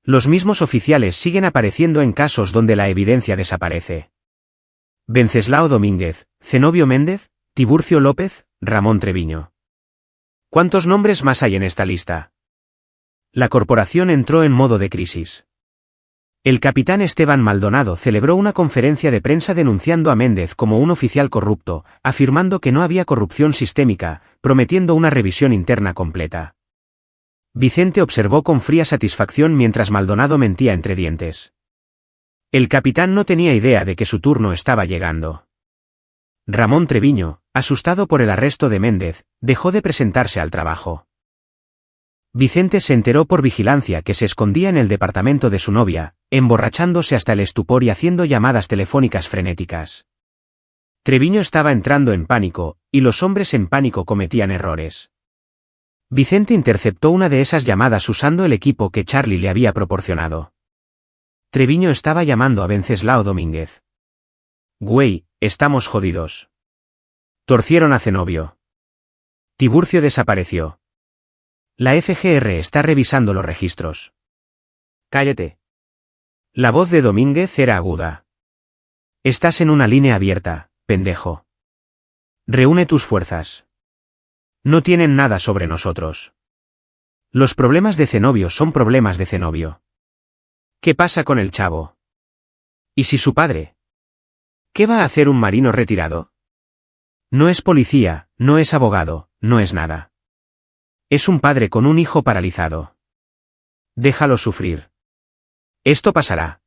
Los mismos oficiales siguen apareciendo en casos donde la evidencia desaparece. Venceslao Domínguez, Zenobio Méndez, Tiburcio López, Ramón Treviño. ¿Cuántos nombres más hay en esta lista? La corporación entró en modo de crisis. El capitán Esteban Maldonado celebró una conferencia de prensa denunciando a Méndez como un oficial corrupto, afirmando que no había corrupción sistémica, prometiendo una revisión interna completa. Vicente observó con fría satisfacción mientras Maldonado mentía entre dientes. El capitán no tenía idea de que su turno estaba llegando. Ramón Treviño, asustado por el arresto de Méndez, dejó de presentarse al trabajo. Vicente se enteró por vigilancia que se escondía en el departamento de su novia, emborrachándose hasta el estupor y haciendo llamadas telefónicas frenéticas. Treviño estaba entrando en pánico, y los hombres en pánico cometían errores. Vicente interceptó una de esas llamadas usando el equipo que Charlie le había proporcionado. Treviño estaba llamando a Venceslao Domínguez. Güey, estamos jodidos. Torcieron a Zenobio. Tiburcio desapareció. La FGR está revisando los registros. Cállate. La voz de Domínguez era aguda. Estás en una línea abierta, pendejo. Reúne tus fuerzas. No tienen nada sobre nosotros. Los problemas de Zenobio son problemas de Zenobio. ¿Qué pasa con el chavo? ¿Y si su padre? ¿Qué va a hacer un marino retirado? No es policía, no es abogado, no es nada. Es un padre con un hijo paralizado. Déjalo sufrir. Esto pasará.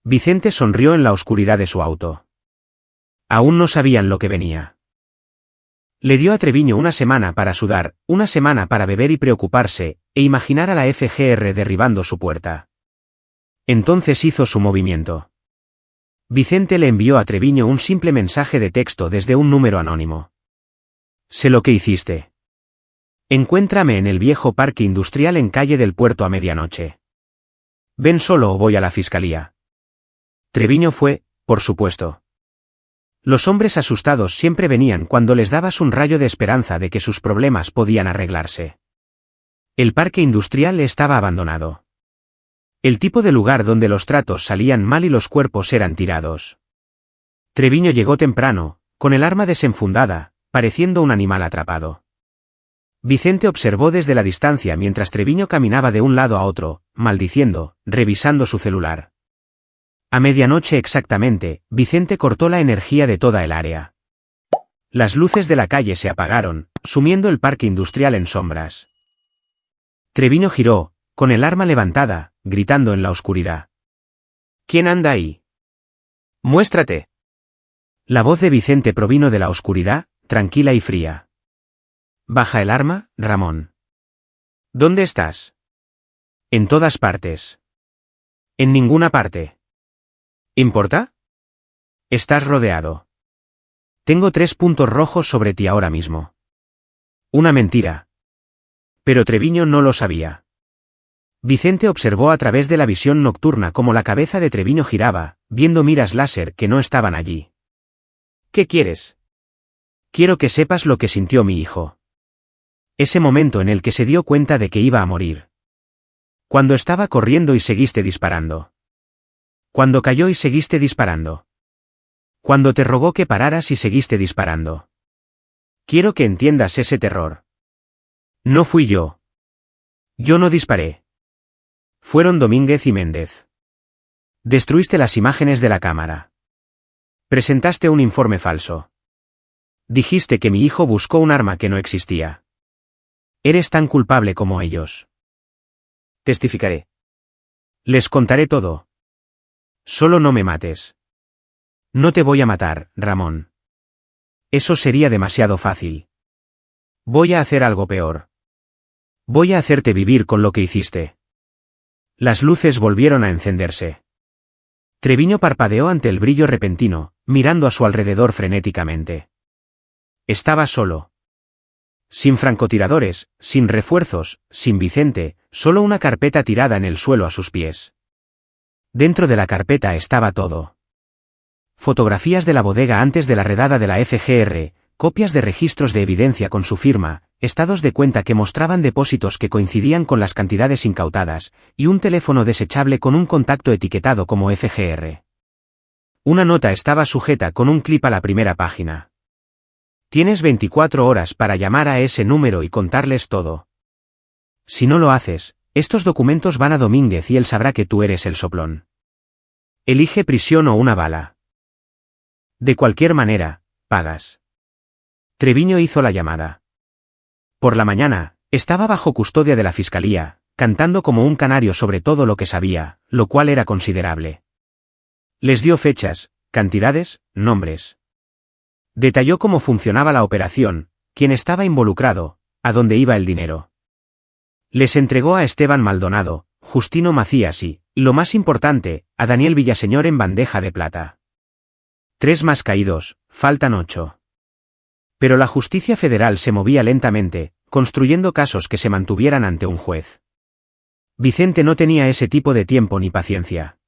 Vicente sonrió en la oscuridad de su auto. Aún no sabían lo que venía. Le dio a Treviño una semana para sudar, una semana para beber y preocuparse, e imaginar a la FGR derribando su puerta. Entonces hizo su movimiento. Vicente le envió a Treviño un simple mensaje de texto desde un número anónimo. Sé lo que hiciste. Encuéntrame en el viejo parque industrial en calle del Puerto a medianoche. Ven solo o voy a la fiscalía. Treviño fue, por supuesto. Los hombres asustados siempre venían cuando les dabas un rayo de esperanza de que sus problemas podían arreglarse. El parque industrial estaba abandonado. El tipo de lugar donde los tratos salían mal y los cuerpos eran tirados. Treviño llegó temprano, con el arma desenfundada, pareciendo un animal atrapado. Vicente observó desde la distancia mientras Treviño caminaba de un lado a otro, maldiciendo, revisando su celular. A medianoche exactamente, Vicente cortó la energía de toda el área. Las luces de la calle se apagaron, sumiendo el parque industrial en sombras. Treviño giró, con el arma levantada, gritando en la oscuridad. ¿Quién anda ahí? ¡Muéstrate! La voz de Vicente provino de la oscuridad, tranquila y fría. Baja el arma, Ramón. ¿Dónde estás? En todas partes. En ninguna parte. ¿Importa? Estás rodeado. Tengo 3 puntos rojos sobre ti ahora mismo. Una mentira. Pero Treviño no lo sabía. Vicente observó a través de la visión nocturna cómo la cabeza de Treviño giraba, viendo miras láser que no estaban allí. ¿Qué quieres? Quiero que sepas lo que sintió mi hijo. Ese momento en el que se dio cuenta de que iba a morir. Cuando estaba corriendo y seguiste disparando. Cuando cayó y seguiste disparando. Cuando te rogó que pararas y seguiste disparando. Quiero que entiendas ese terror. No fui yo. Yo no disparé. Fueron Domínguez y Méndez. Destruiste las imágenes de la cámara. Presentaste un informe falso. Dijiste que mi hijo buscó un arma que no existía. Eres tan culpable como ellos. Testificaré. Les contaré todo. Solo no me mates. No te voy a matar, Ramón. Eso sería demasiado fácil. Voy a hacer algo peor. Voy a hacerte vivir con lo que hiciste. Las luces volvieron a encenderse. Treviño parpadeó ante el brillo repentino, mirando a su alrededor frenéticamente. Estaba solo. Sin francotiradores, sin refuerzos, sin Vicente, solo una carpeta tirada en el suelo a sus pies. Dentro de la carpeta estaba todo. Fotografías de la bodega antes de la redada de la FGR, copias de registros de evidencia con su firma, estados de cuenta que mostraban depósitos que coincidían con las cantidades incautadas, y un teléfono desechable con un contacto etiquetado como FGR. Una nota estaba sujeta con un clip a la primera página. Tienes 24 horas para llamar a ese número y contarles todo. Si no lo haces, estos documentos van a Domínguez y él sabrá que tú eres el soplón. Elige prisión o una bala. De cualquier manera, pagas. Treviño hizo la llamada. Por la mañana, estaba bajo custodia de la fiscalía, cantando como un canario sobre todo lo que sabía, lo cual era considerable. Les dio fechas, cantidades, nombres. Detalló cómo funcionaba la operación, quién estaba involucrado, a dónde iba el dinero. Les entregó a Esteban Maldonado, Justino Macías y, lo más importante, a Daniel Villaseñor en bandeja de plata. 3 más caídos, faltan 8. Pero la justicia federal se movía lentamente, construyendo casos que se mantuvieran ante un juez. Vicente no tenía ese tipo de tiempo ni paciencia.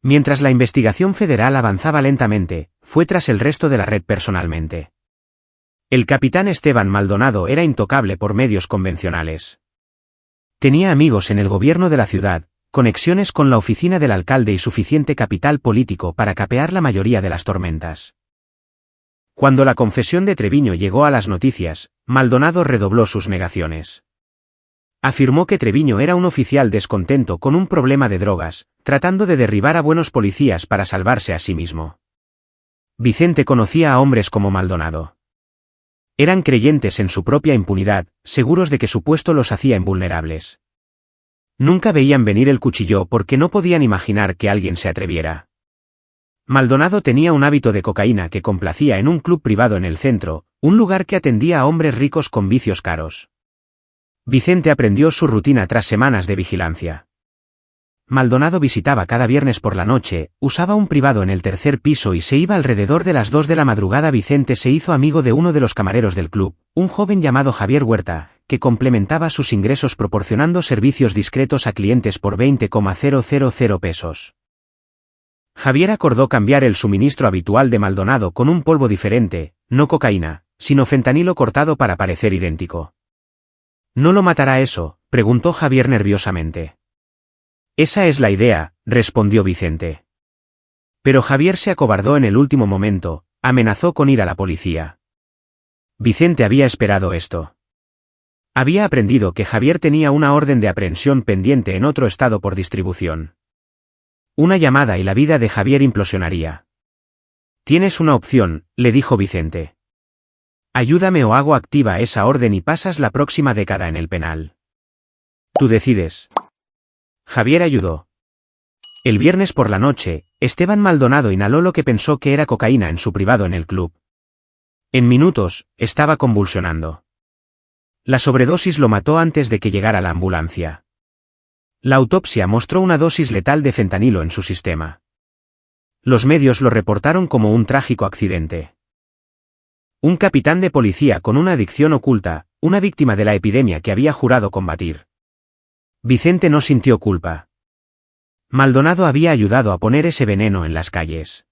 Mientras la investigación federal avanzaba lentamente, fue tras el resto de la red personalmente. El capitán Esteban Maldonado era intocable por medios convencionales. Tenía amigos en el gobierno de la ciudad, conexiones con la oficina del alcalde y suficiente capital político para capear la mayoría de las tormentas. Cuando la confesión de Treviño llegó a las noticias, Maldonado redobló sus negaciones. Afirmó que Treviño era un oficial descontento con un problema de drogas, tratando de derribar a buenos policías para salvarse a sí mismo. Vicente conocía a hombres como Maldonado. Eran creyentes en su propia impunidad, seguros de que su puesto los hacía invulnerables. Nunca veían venir el cuchillo porque no podían imaginar que alguien se atreviera. Maldonado tenía un hábito de cocaína que complacía en un club privado en el centro, un lugar que atendía a hombres ricos con vicios caros. Vicente aprendió su rutina tras semanas de vigilancia. Maldonado visitaba cada viernes por la noche, usaba un privado en el 3er piso y se iba alrededor de las 2 de la madrugada. Vicente se hizo amigo de uno de los camareros del club, un joven llamado Javier Huerta, que complementaba sus ingresos proporcionando servicios discretos a clientes por 20,000 pesos. Javier acordó cambiar el suministro habitual de Maldonado con un polvo diferente, no cocaína, sino fentanilo cortado para parecer idéntico. ¿No lo matará eso?, preguntó Javier nerviosamente. Esa es la idea, respondió Vicente. Pero Javier se acobardó en el último momento, amenazó con ir a la policía. Vicente había esperado esto. Había aprendido que Javier tenía una orden de aprehensión pendiente en otro estado por distribución. Una llamada y la vida de Javier implosionaría. Tienes una opción, le dijo Vicente. Ayúdame o hago activa esa orden y pasas la próxima década en el penal. Tú decides. Javier ayudó. El viernes por la noche, Esteban Maldonado inhaló lo que pensó que era cocaína en su privado en el club. En minutos, estaba convulsionando. La sobredosis lo mató antes de que llegara la ambulancia. La autopsia mostró una dosis letal de fentanilo en su sistema. Los medios lo reportaron como un trágico accidente. Un capitán de policía con una adicción oculta, una víctima de la epidemia que había jurado combatir. Vicente no sintió culpa. Maldonado había ayudado a poner ese veneno en las calles.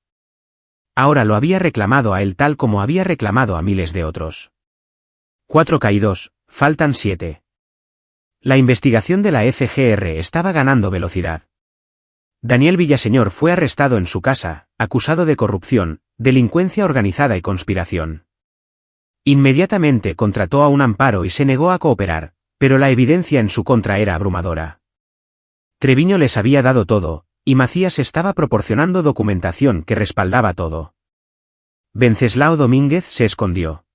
Ahora lo había reclamado a él tal como había reclamado a miles de otros. 4 caídos, faltan 7. La investigación de la FGR estaba ganando velocidad. Daniel Villaseñor fue arrestado en su casa, acusado de corrupción, delincuencia organizada y conspiración. Inmediatamente contrató a un amparo y se negó a cooperar, pero la evidencia en su contra era abrumadora. Treviño les había dado todo, y Macías estaba proporcionando documentación que respaldaba todo. Venceslao Domínguez se escondió.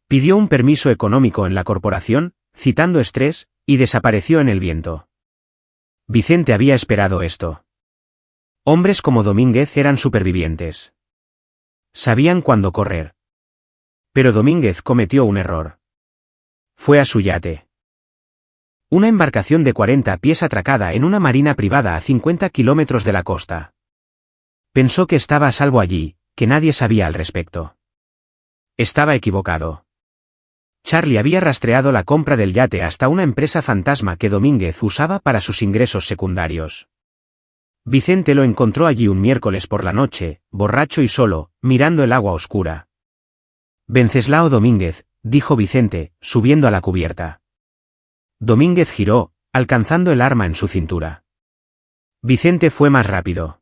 Pidió un permiso económico en la corporación, citando estrés, y desapareció en el viento. Vicente había esperado esto. Hombres como Domínguez eran supervivientes. Sabían cuándo correr. Pero Domínguez cometió un error. Fue a su yate. Una embarcación de 40 pies atracada en una marina privada a 50 kilómetros de la costa. Pensó que estaba a salvo allí, que nadie sabía al respecto. Estaba equivocado. Charlie había rastreado la compra del yate hasta una empresa fantasma que Domínguez usaba para sus ingresos secundarios. Vicente lo encontró allí un miércoles por la noche, borracho y solo, mirando el agua oscura. Venceslao Domínguez, dijo Vicente, subiendo a la cubierta. Domínguez giró, alcanzando el arma en su cintura. Vicente fue más rápido.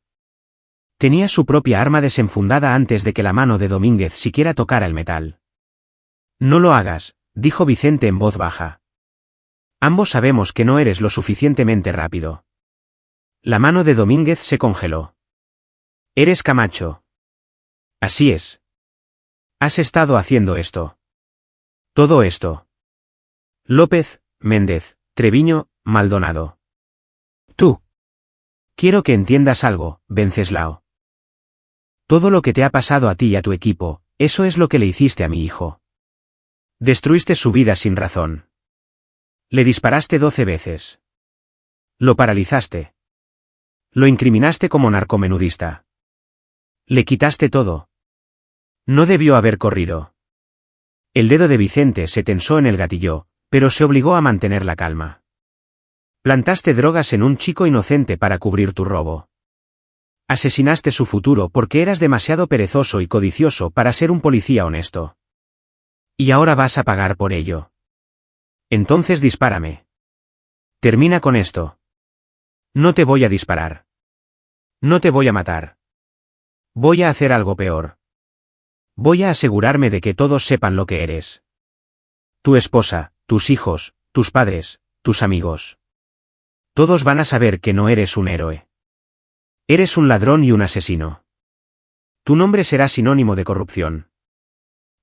Tenía su propia arma desenfundada antes de que la mano de Domínguez siquiera tocara el metal. No lo hagas, dijo Vicente en voz baja. Ambos sabemos que no eres lo suficientemente rápido. La mano de Domínguez se congeló. Eres Camacho. Así es. Has estado haciendo esto. Todo esto. López, Méndez, Treviño, Maldonado. Tú. Quiero que entiendas algo, Venceslao. Todo lo que te ha pasado a ti y a tu equipo, eso es lo que le hiciste a mi hijo. Destruiste su vida sin razón. Le disparaste 12 veces. Lo paralizaste. Lo incriminaste como narcomenudista. Le quitaste todo. No debió haber corrido. El dedo de Vicente se tensó en el gatillo, pero se obligó a mantener la calma. Plantaste drogas en un chico inocente para cubrir tu robo. Asesinaste su futuro porque eras demasiado perezoso y codicioso para ser un policía honesto. Y ahora vas a pagar por ello. Entonces dispárame. Termina con esto. No te voy a disparar. No te voy a matar. Voy a hacer algo peor. Voy a asegurarme de que todos sepan lo que eres. Tu esposa, tus hijos, tus padres, tus amigos. Todos van a saber que no eres un héroe. Eres un ladrón y un asesino. Tu nombre será sinónimo de corrupción.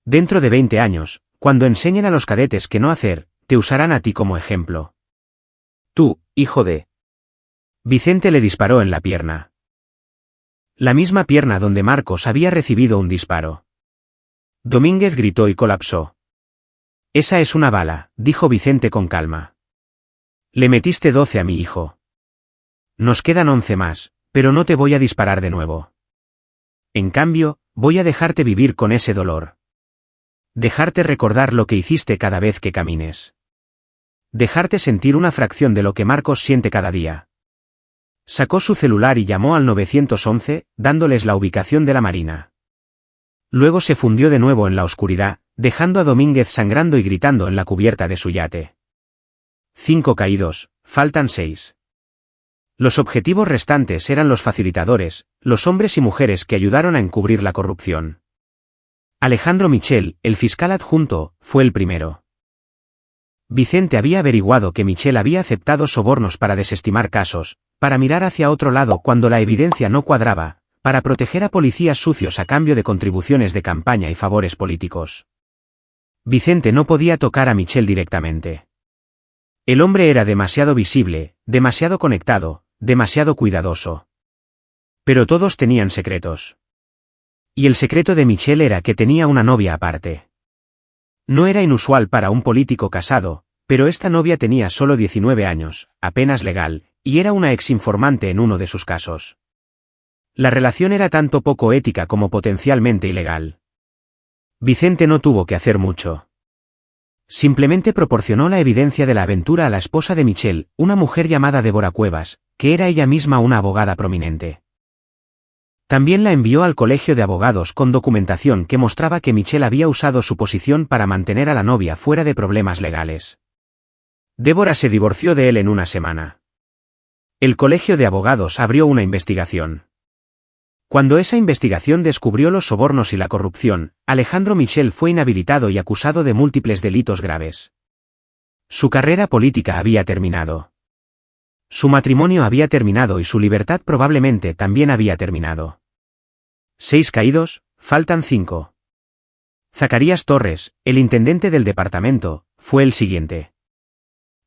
Dentro de 20 años, cuando enseñen a los cadetes qué no hacer, te usarán a ti como ejemplo. Tú, hijo de... Vicente le disparó en la pierna. La misma pierna donde Marcos había recibido un disparo. Domínguez gritó y colapsó. Esa es una bala, dijo Vicente con calma. Le metiste 12 a mi hijo. Nos quedan 11 más, pero no te voy a disparar de nuevo. En cambio, voy a dejarte vivir con ese dolor. Dejarte recordar lo que hiciste cada vez que camines. Dejarte sentir una fracción de lo que Marcos siente cada día. Sacó su celular y llamó al 911, dándoles la ubicación de la Marina. Luego se fundió de nuevo en la oscuridad, dejando a Domínguez sangrando y gritando en la cubierta de su yate. 5 caídos, faltan 6. Los objetivos restantes eran los facilitadores, los hombres y mujeres que ayudaron a encubrir la corrupción. Alejandro Michel, el fiscal adjunto, fue el primero. Vicente había averiguado que Michelle había aceptado sobornos para desestimar casos, para mirar hacia otro lado cuando la evidencia no cuadraba, para proteger a policías sucios a cambio de contribuciones de campaña y favores políticos. Vicente no podía tocar a Michelle directamente. El hombre era demasiado visible, demasiado conectado, demasiado cuidadoso. Pero todos tenían secretos. Y el secreto de Michelle era que tenía una novia aparte. No era inusual para un político casado, pero esta novia tenía solo 19 años, apenas legal, y era una ex-informante en uno de sus casos. La relación era tanto poco ética como potencialmente ilegal. Vicente no tuvo que hacer mucho. Simplemente proporcionó la evidencia de la aventura a la esposa de Michelle, una mujer llamada Débora Cuevas, que era ella misma una abogada prominente. También la envió al colegio de abogados con documentación que mostraba que Michelle había usado su posición para mantener a la novia fuera de problemas legales. Débora se divorció de él en una semana. El colegio de abogados abrió una investigación. Cuando esa investigación descubrió los sobornos y la corrupción, Alejandro Michel fue inhabilitado y acusado de múltiples delitos graves. Su carrera política había terminado. Su matrimonio había terminado y su libertad probablemente también había terminado. 6 caídos, faltan 5. Zacarías Torres, el intendente del departamento, fue el siguiente.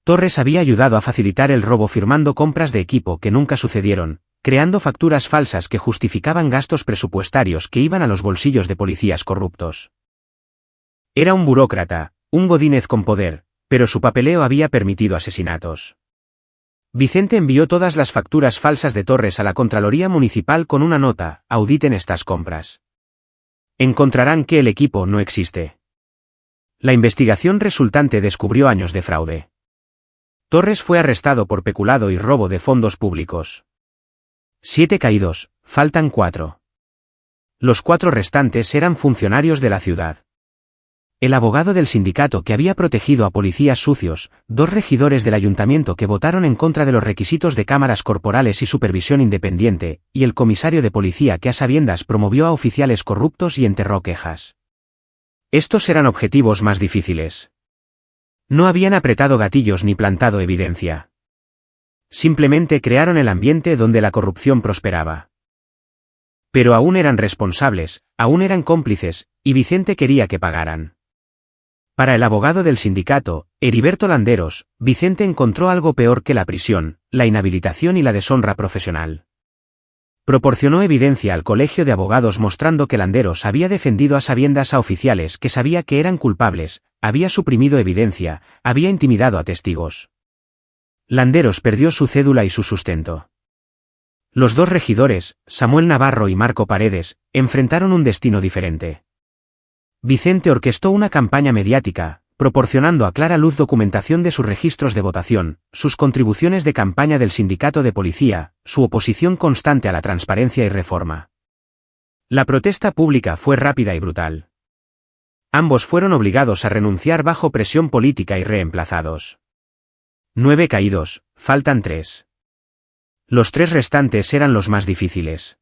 Torres había ayudado a facilitar el robo firmando compras de equipo que nunca sucedieron, creando facturas falsas que justificaban gastos presupuestarios que iban a los bolsillos de policías corruptos. Era un burócrata, un godínez con poder, pero su papeleo había permitido asesinatos. Vicente envió todas las facturas falsas de Torres a la Contraloría Municipal con una nota: auditen estas compras. Encontrarán que el equipo no existe. La investigación resultante descubrió años de fraude. Torres fue arrestado por peculado y robo de fondos públicos. 7 caídos, faltan 4. Los 4 restantes eran funcionarios de la ciudad. El abogado del sindicato que había protegido a policías sucios, 2 regidores del ayuntamiento que votaron en contra de los requisitos de cámaras corporales y supervisión independiente, y el comisario de policía que a sabiendas promovió a oficiales corruptos y enterró quejas. Estos eran objetivos más difíciles. No habían apretado gatillos ni plantado evidencia. Simplemente crearon el ambiente donde la corrupción prosperaba. Pero aún eran responsables, aún eran cómplices, y Vicente quería que pagaran. Para el abogado del sindicato, Heriberto Landeros, Vicente encontró algo peor que la prisión, la inhabilitación y la deshonra profesional. Proporcionó evidencia al colegio de abogados mostrando que Landeros había defendido a sabiendas a oficiales que sabía que eran culpables, había suprimido evidencia, había intimidado a testigos. Landeros perdió su cédula y su sustento. Los 2 regidores, Samuel Navarro y Marco Paredes, enfrentaron un destino diferente. Vicente orquestó una campaña mediática, proporcionando a clara luz documentación de sus registros de votación, sus contribuciones de campaña del sindicato de policía, su oposición constante a la transparencia y reforma. La protesta pública fue rápida y brutal. Ambos fueron obligados a renunciar bajo presión política y reemplazados. 9 caídos, faltan 3. Los 3 restantes eran los más difíciles.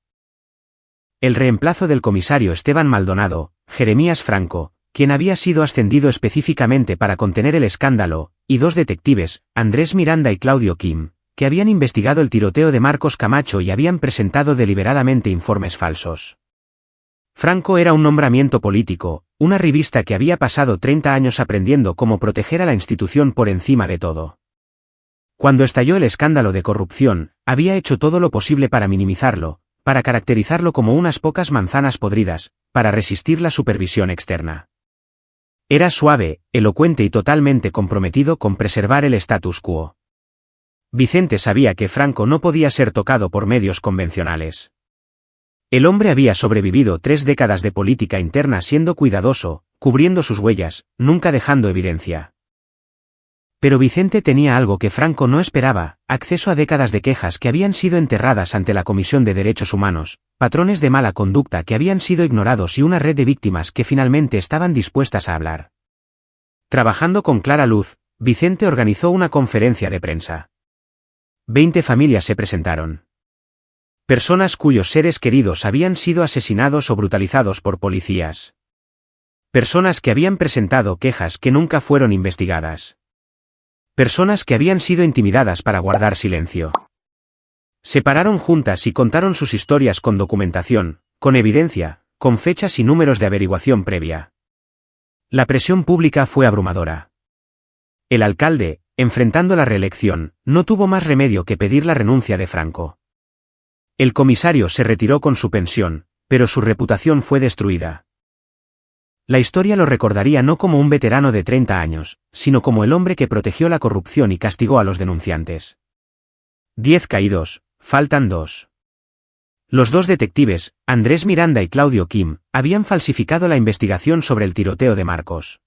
El reemplazo del comisario Esteban Maldonado, Jeremías Franco, quien había sido ascendido específicamente para contener el escándalo, y 2 detectives, Andrés Miranda y Claudio Kim, que habían investigado el tiroteo de Marcos Camacho y habían presentado deliberadamente informes falsos. Franco era un nombramiento político, una revista que había pasado 30 años aprendiendo cómo proteger a la institución por encima de todo. Cuando estalló el escándalo de corrupción, había hecho todo lo posible para minimizarlo, para caracterizarlo como unas pocas manzanas podridas, para resistir la supervisión externa. Era suave, elocuente y totalmente comprometido con preservar el status quo. Vicente sabía que Franco no podía ser tocado por medios convencionales. El hombre había sobrevivido 3 décadas de política interna siendo cuidadoso, cubriendo sus huellas, nunca dejando evidencia. Pero Vicente tenía algo que Franco no esperaba: acceso a décadas de quejas que habían sido enterradas ante la Comisión de Derechos Humanos, patrones de mala conducta que habían sido ignorados y una red de víctimas que finalmente estaban dispuestas a hablar. Trabajando con clara luz, Vicente organizó una conferencia de prensa. 20 familias se presentaron. Personas cuyos seres queridos habían sido asesinados o brutalizados por policías. Personas que habían presentado quejas que nunca fueron investigadas. Personas que habían sido intimidadas para guardar silencio. Se pararon juntas y contaron sus historias con documentación, con evidencia, con fechas y números de averiguación previa. La presión pública fue abrumadora. El alcalde, enfrentando la reelección, no tuvo más remedio que pedir la renuncia de Franco. El comisario se retiró con su pensión, pero su reputación fue destruida. La historia lo recordaría no como un veterano de 30 años, sino como el hombre que protegió la corrupción y castigó a los denunciantes. 10 caídos, faltan 2. Los dos detectives, Andrés Miranda y Claudio Kim, habían falsificado la investigación sobre el tiroteo de Marcos.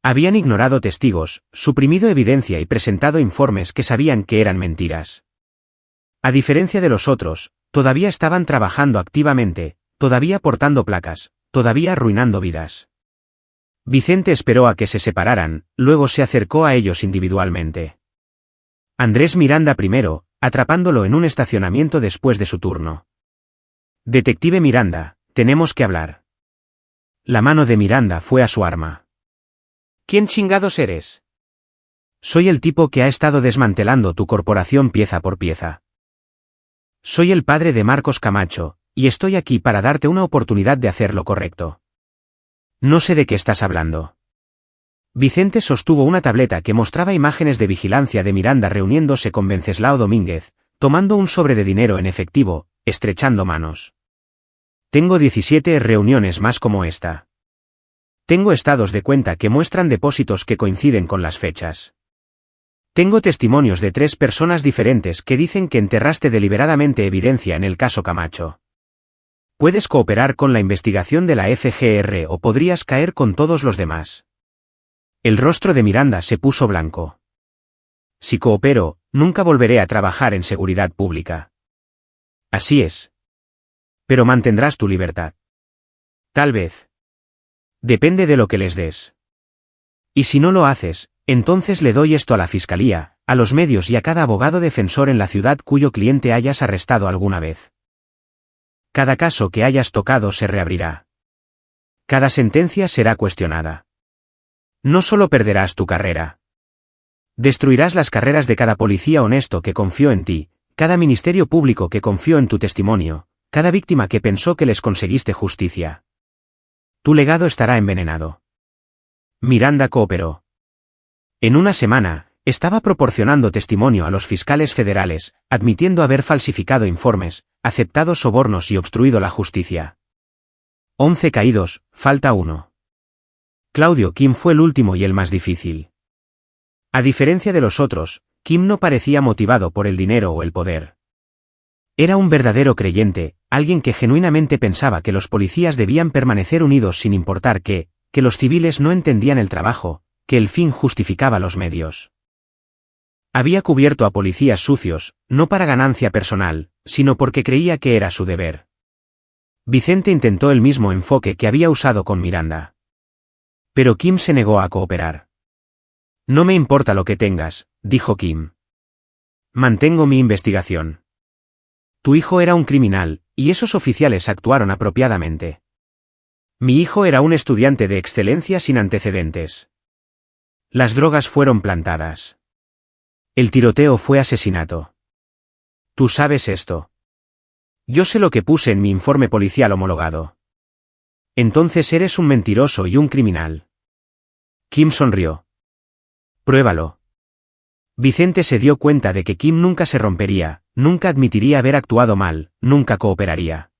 Habían ignorado testigos, suprimido evidencia y presentado informes que sabían que eran mentiras. A diferencia de los otros, todavía estaban trabajando activamente, todavía portando placas, todavía arruinando vidas. Vicente esperó a que se separaran, luego se acercó a ellos individualmente. Andrés Miranda primero, atrapándolo en un estacionamiento después de su turno. Detective Miranda, tenemos que hablar. La mano de Miranda fue a su arma. ¿Quién chingados eres? Soy el tipo que ha estado desmantelando tu corporación pieza por pieza. Soy el padre de Marcos Camacho, y estoy aquí para darte una oportunidad de hacer lo correcto. No sé de qué estás hablando. Vicente sostuvo una tableta que mostraba imágenes de vigilancia de Miranda reuniéndose con Wenceslao Domínguez, tomando un sobre de dinero en efectivo, estrechando manos. Tengo 17 reuniones más como esta. Tengo estados de cuenta que muestran depósitos que coinciden con las fechas. Tengo testimonios de 3 personas diferentes que dicen que enterraste deliberadamente evidencia en el caso Camacho. Puedes cooperar con la investigación de la FGR o podrías caer con todos los demás. El rostro de Miranda se puso blanco. Si coopero, nunca volveré a trabajar en seguridad pública. Así es. Pero mantendrás tu libertad. Tal vez. Depende de lo que les des. Y si no lo haces, entonces le doy esto a la fiscalía, a los medios y a cada abogado defensor en la ciudad cuyo cliente hayas arrestado alguna vez. Cada caso que hayas tocado se reabrirá. Cada sentencia será cuestionada. No solo perderás tu carrera. Destruirás las carreras de cada policía honesto que confió en ti, cada ministerio público que confió en tu testimonio, cada víctima que pensó que les conseguiste justicia. Tu legado estará envenenado. Miranda cooperó. En una semana, estaba proporcionando testimonio a los fiscales federales, admitiendo haber falsificado informes, aceptado sobornos y obstruido la justicia. 11 caídos, falta 1. Claudio Kim fue el último y el más difícil. A diferencia de los otros, Kim no parecía motivado por el dinero o el poder. Era un verdadero creyente, alguien que genuinamente pensaba que los policías debían permanecer unidos sin importar que los civiles no entendían el trabajo, que el fin justificaba los medios. Había cubierto a policías sucios, no para ganancia personal, sino porque creía que era su deber. Vicente intentó el mismo enfoque que había usado con Miranda. Pero Kim se negó a cooperar. No me importa lo que tengas, dijo Kim. Mantengo mi investigación. Tu hijo era un criminal, y esos oficiales actuaron apropiadamente. Mi hijo era un estudiante de excelencia sin antecedentes. Las drogas fueron plantadas. El tiroteo fue asesinato. Tú sabes esto. Yo sé lo que puse en mi informe policial homologado. Entonces eres un mentiroso y un criminal. Kim sonrió. Pruébalo. Vicente se dio cuenta de que Kim nunca se rompería, nunca admitiría haber actuado mal, nunca cooperaría.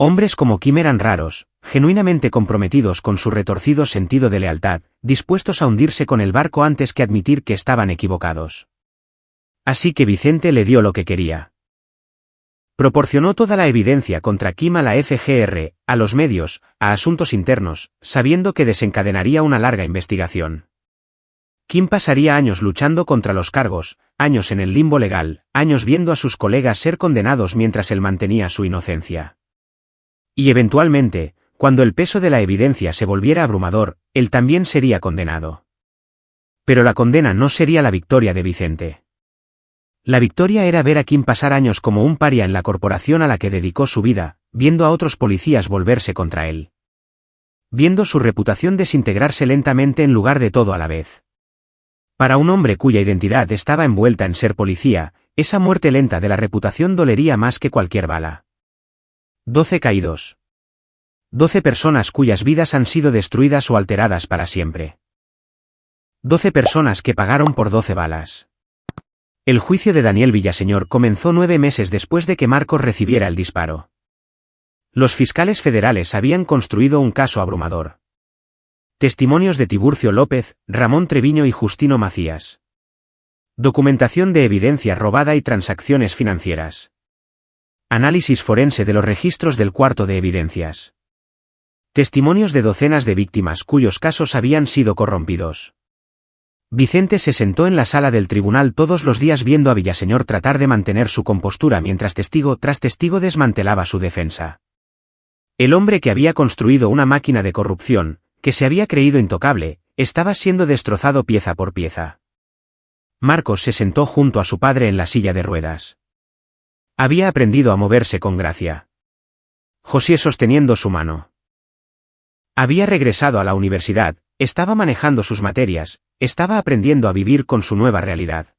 Hombres como Kim eran raros, genuinamente comprometidos con su retorcido sentido de lealtad, dispuestos a hundirse con el barco antes que admitir que estaban equivocados. Así que Vicente le dio lo que quería. Proporcionó toda la evidencia contra Kim a la FGR, a los medios, a asuntos internos, sabiendo que desencadenaría una larga investigación. Kim pasaría años luchando contra los cargos, años en el limbo legal, años viendo a sus colegas ser condenados mientras él mantenía su inocencia. Y eventualmente, cuando el peso de la evidencia se volviera abrumador, él también sería condenado. Pero la condena no sería la victoria de Vicente. La victoria era ver a Kim pasar años como un paria en la corporación a la que dedicó su vida, viendo a otros policías volverse contra él. Viendo su reputación desintegrarse lentamente en lugar de todo a la vez. Para un hombre cuya identidad estaba envuelta en ser policía, esa muerte lenta de la reputación dolería más que cualquier bala. 12 caídos. 12 personas cuyas vidas han sido destruidas o alteradas para siempre. 12 personas que pagaron por 12 balas. El juicio de Daniel Villaseñor comenzó 9 meses después de que Marcos recibiera el disparo. Los fiscales federales habían construido un caso abrumador. Testimonios de Tiburcio López, Ramón Treviño y Justino Macías. Documentación de evidencia robada y transacciones financieras. Análisis forense de los registros del cuarto de evidencias. Testimonios de docenas de víctimas cuyos casos habían sido corrompidos. Vicente se sentó en la sala del tribunal todos los días viendo a Villaseñor tratar de mantener su compostura mientras testigo tras testigo desmantelaba su defensa. El hombre que había construido una máquina de corrupción, que se había creído intocable, estaba siendo destrozado pieza por pieza. Marcos se sentó junto a su padre en la silla de ruedas. Había aprendido a moverse con gracia. José sosteniendo su mano. Había regresado a la universidad, estaba manejando sus materias, estaba aprendiendo a vivir con su nueva realidad.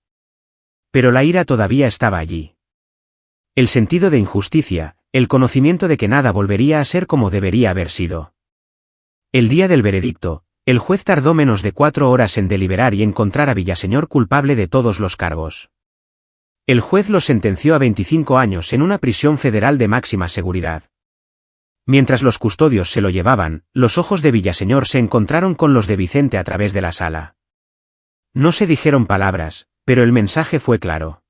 Pero la ira todavía estaba allí. El sentido de injusticia, el conocimiento de que nada volvería a ser como debería haber sido. El día del veredicto, el juez tardó menos de 4 horas en deliberar y encontrar a Villaseñor culpable de todos los cargos. El juez lo sentenció a 25 años en una prisión federal de máxima seguridad. Mientras los custodios se lo llevaban, los ojos de Villaseñor se encontraron con los de Vicente a través de la sala. No se dijeron palabras, pero el mensaje fue claro.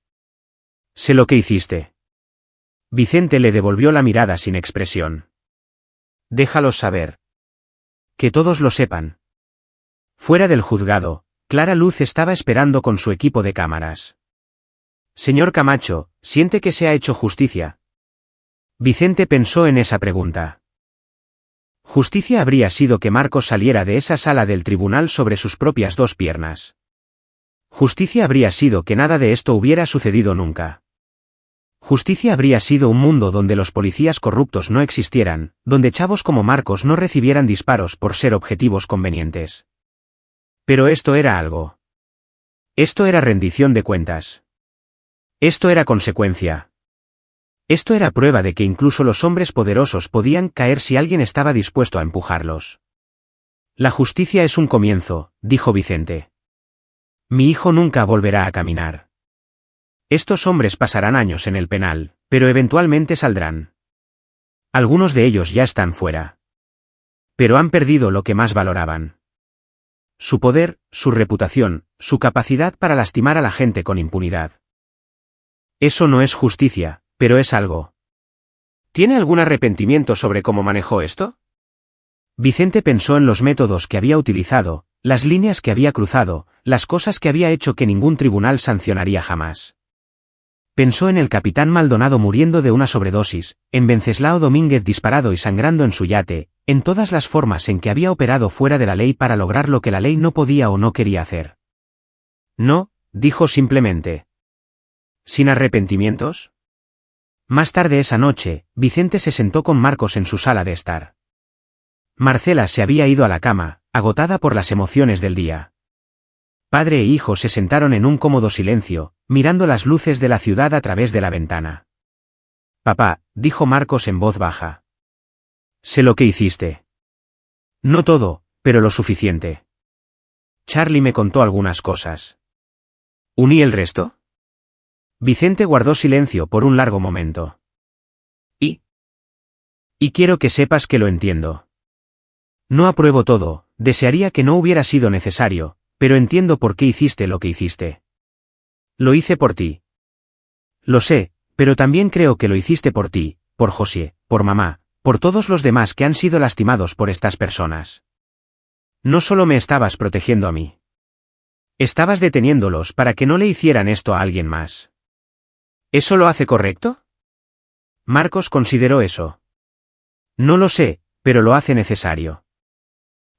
Sé lo que hiciste. Vicente le devolvió la mirada sin expresión. Déjalos saber. Que todos lo sepan. Fuera del juzgado, Clara Luz estaba esperando con su equipo de cámaras. Señor Camacho, ¿siente que se ha hecho justicia? Vicente pensó en esa pregunta. Justicia habría sido que Marcos saliera de esa sala del tribunal sobre sus propias 2 piernas. Justicia habría sido que nada de esto hubiera sucedido nunca. Justicia habría sido un mundo donde los policías corruptos no existieran, donde chavos como Marcos no recibieran disparos por ser objetivos convenientes. Pero esto era algo. Esto era rendición de cuentas. Esto era consecuencia. Esto era prueba de que incluso los hombres poderosos podían caer si alguien estaba dispuesto a empujarlos. La justicia es un comienzo, dijo Vicente. Mi hijo nunca volverá a caminar. Estos hombres pasarán años en el penal, pero eventualmente saldrán. Algunos de ellos ya están fuera. Pero han perdido lo que más valoraban. Su poder, su reputación, su capacidad para lastimar a la gente con impunidad. Eso no es justicia, pero es algo. ¿Tiene algún arrepentimiento sobre cómo manejó esto? Vicente pensó en los métodos que había utilizado, las líneas que había cruzado, las cosas que había hecho que ningún tribunal sancionaría jamás. Pensó en el capitán Maldonado muriendo de una sobredosis, en Venceslao Domínguez disparado y sangrando en su yate, en todas las formas en que había operado fuera de la ley para lograr lo que la ley no podía o no quería hacer. No, dijo simplemente. ¿Sin arrepentimientos? Más tarde esa noche, Vicente se sentó con Marcos en su sala de estar. Marcela se había ido a la cama, agotada por las emociones del día. Padre e hijo se sentaron en un cómodo silencio, mirando las luces de la ciudad a través de la ventana. Papá, dijo Marcos en voz baja. Sé lo que hiciste. No todo, pero lo suficiente. Charlie me contó algunas cosas. ¿Uní el resto? Vicente guardó silencio por un largo momento. Y quiero que sepas que lo entiendo. No apruebo todo, desearía que no hubiera sido necesario, pero entiendo por qué hiciste lo que hiciste. Lo hice por ti. Lo sé, pero también creo que lo hiciste por ti, por José, por mamá, por todos los demás que han sido lastimados por estas personas. No solo me estabas protegiendo a mí. Estabas deteniéndolos para que no le hicieran esto a alguien más. ¿Eso lo hace correcto? Marcos consideró eso. No lo sé, pero lo hace necesario.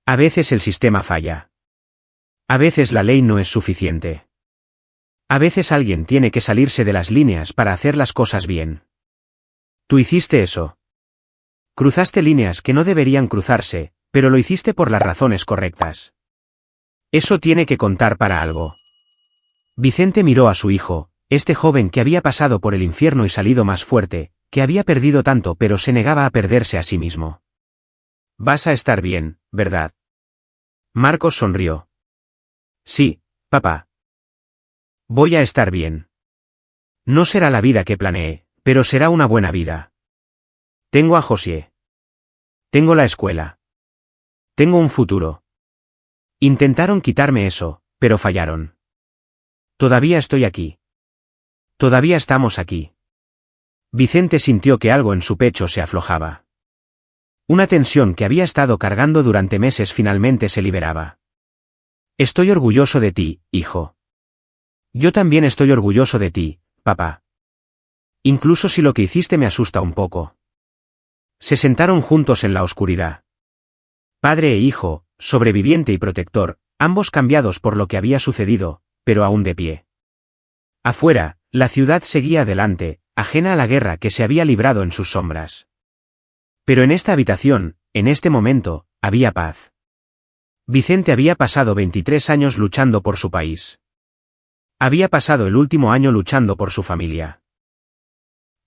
A veces el sistema falla. A veces la ley no es suficiente. A veces alguien tiene que salirse de las líneas para hacer las cosas bien. Tú hiciste eso. Cruzaste líneas que no deberían cruzarse, pero lo hiciste por las razones correctas. Eso tiene que contar para algo. Vicente miró a su hijo, este joven que había pasado por el infierno y salido más fuerte, que había perdido tanto pero se negaba a perderse a sí mismo. Vas a estar bien, ¿verdad? Marcos sonrió. Sí, papá. Voy a estar bien. No será la vida que planeé, pero será una buena vida. Tengo a José. Tengo la escuela. Tengo un futuro. Intentaron quitarme eso, pero fallaron. Todavía estoy aquí. Todavía estamos aquí. Vicente sintió que algo en su pecho se aflojaba. Una tensión que había estado cargando durante meses finalmente se liberaba. Estoy orgulloso de ti, hijo. Yo también estoy orgulloso de ti, papá. Incluso si lo que hiciste me asusta un poco. Se sentaron juntos en la oscuridad. Padre e hijo, sobreviviente y protector, ambos cambiados por lo que había sucedido, pero aún de pie. Afuera, la ciudad seguía adelante, ajena a la guerra que se había librado en sus sombras. Pero en esta habitación, en este momento, había paz. Vicente había pasado 23 años luchando por su país. Había pasado el último año luchando por su familia.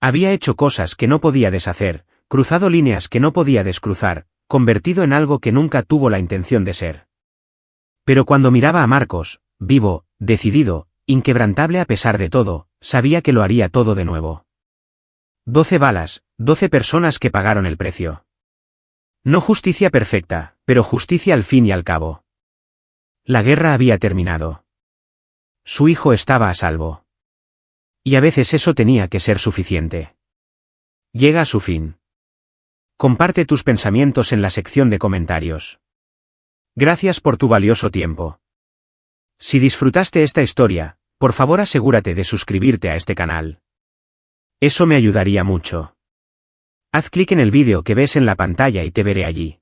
Había hecho cosas que no podía deshacer, cruzado líneas que no podía descruzar, convertido en algo que nunca tuvo la intención de ser. Pero cuando miraba a Marcos, vivo, decidido, inquebrantable a pesar de todo, sabía que lo haría todo de nuevo. 12 balas, 12 personas que pagaron el precio. No justicia perfecta, pero justicia al fin y al cabo. La guerra había terminado. Su hijo estaba a salvo. Y a veces eso tenía que ser suficiente. Llega a su fin. Comparte tus pensamientos en la sección de comentarios. Gracias por tu valioso tiempo. Si disfrutaste esta historia, por favor asegúrate de suscribirte a este canal. Eso me ayudaría mucho. Haz clic en el vídeo que ves en la pantalla y te veré allí.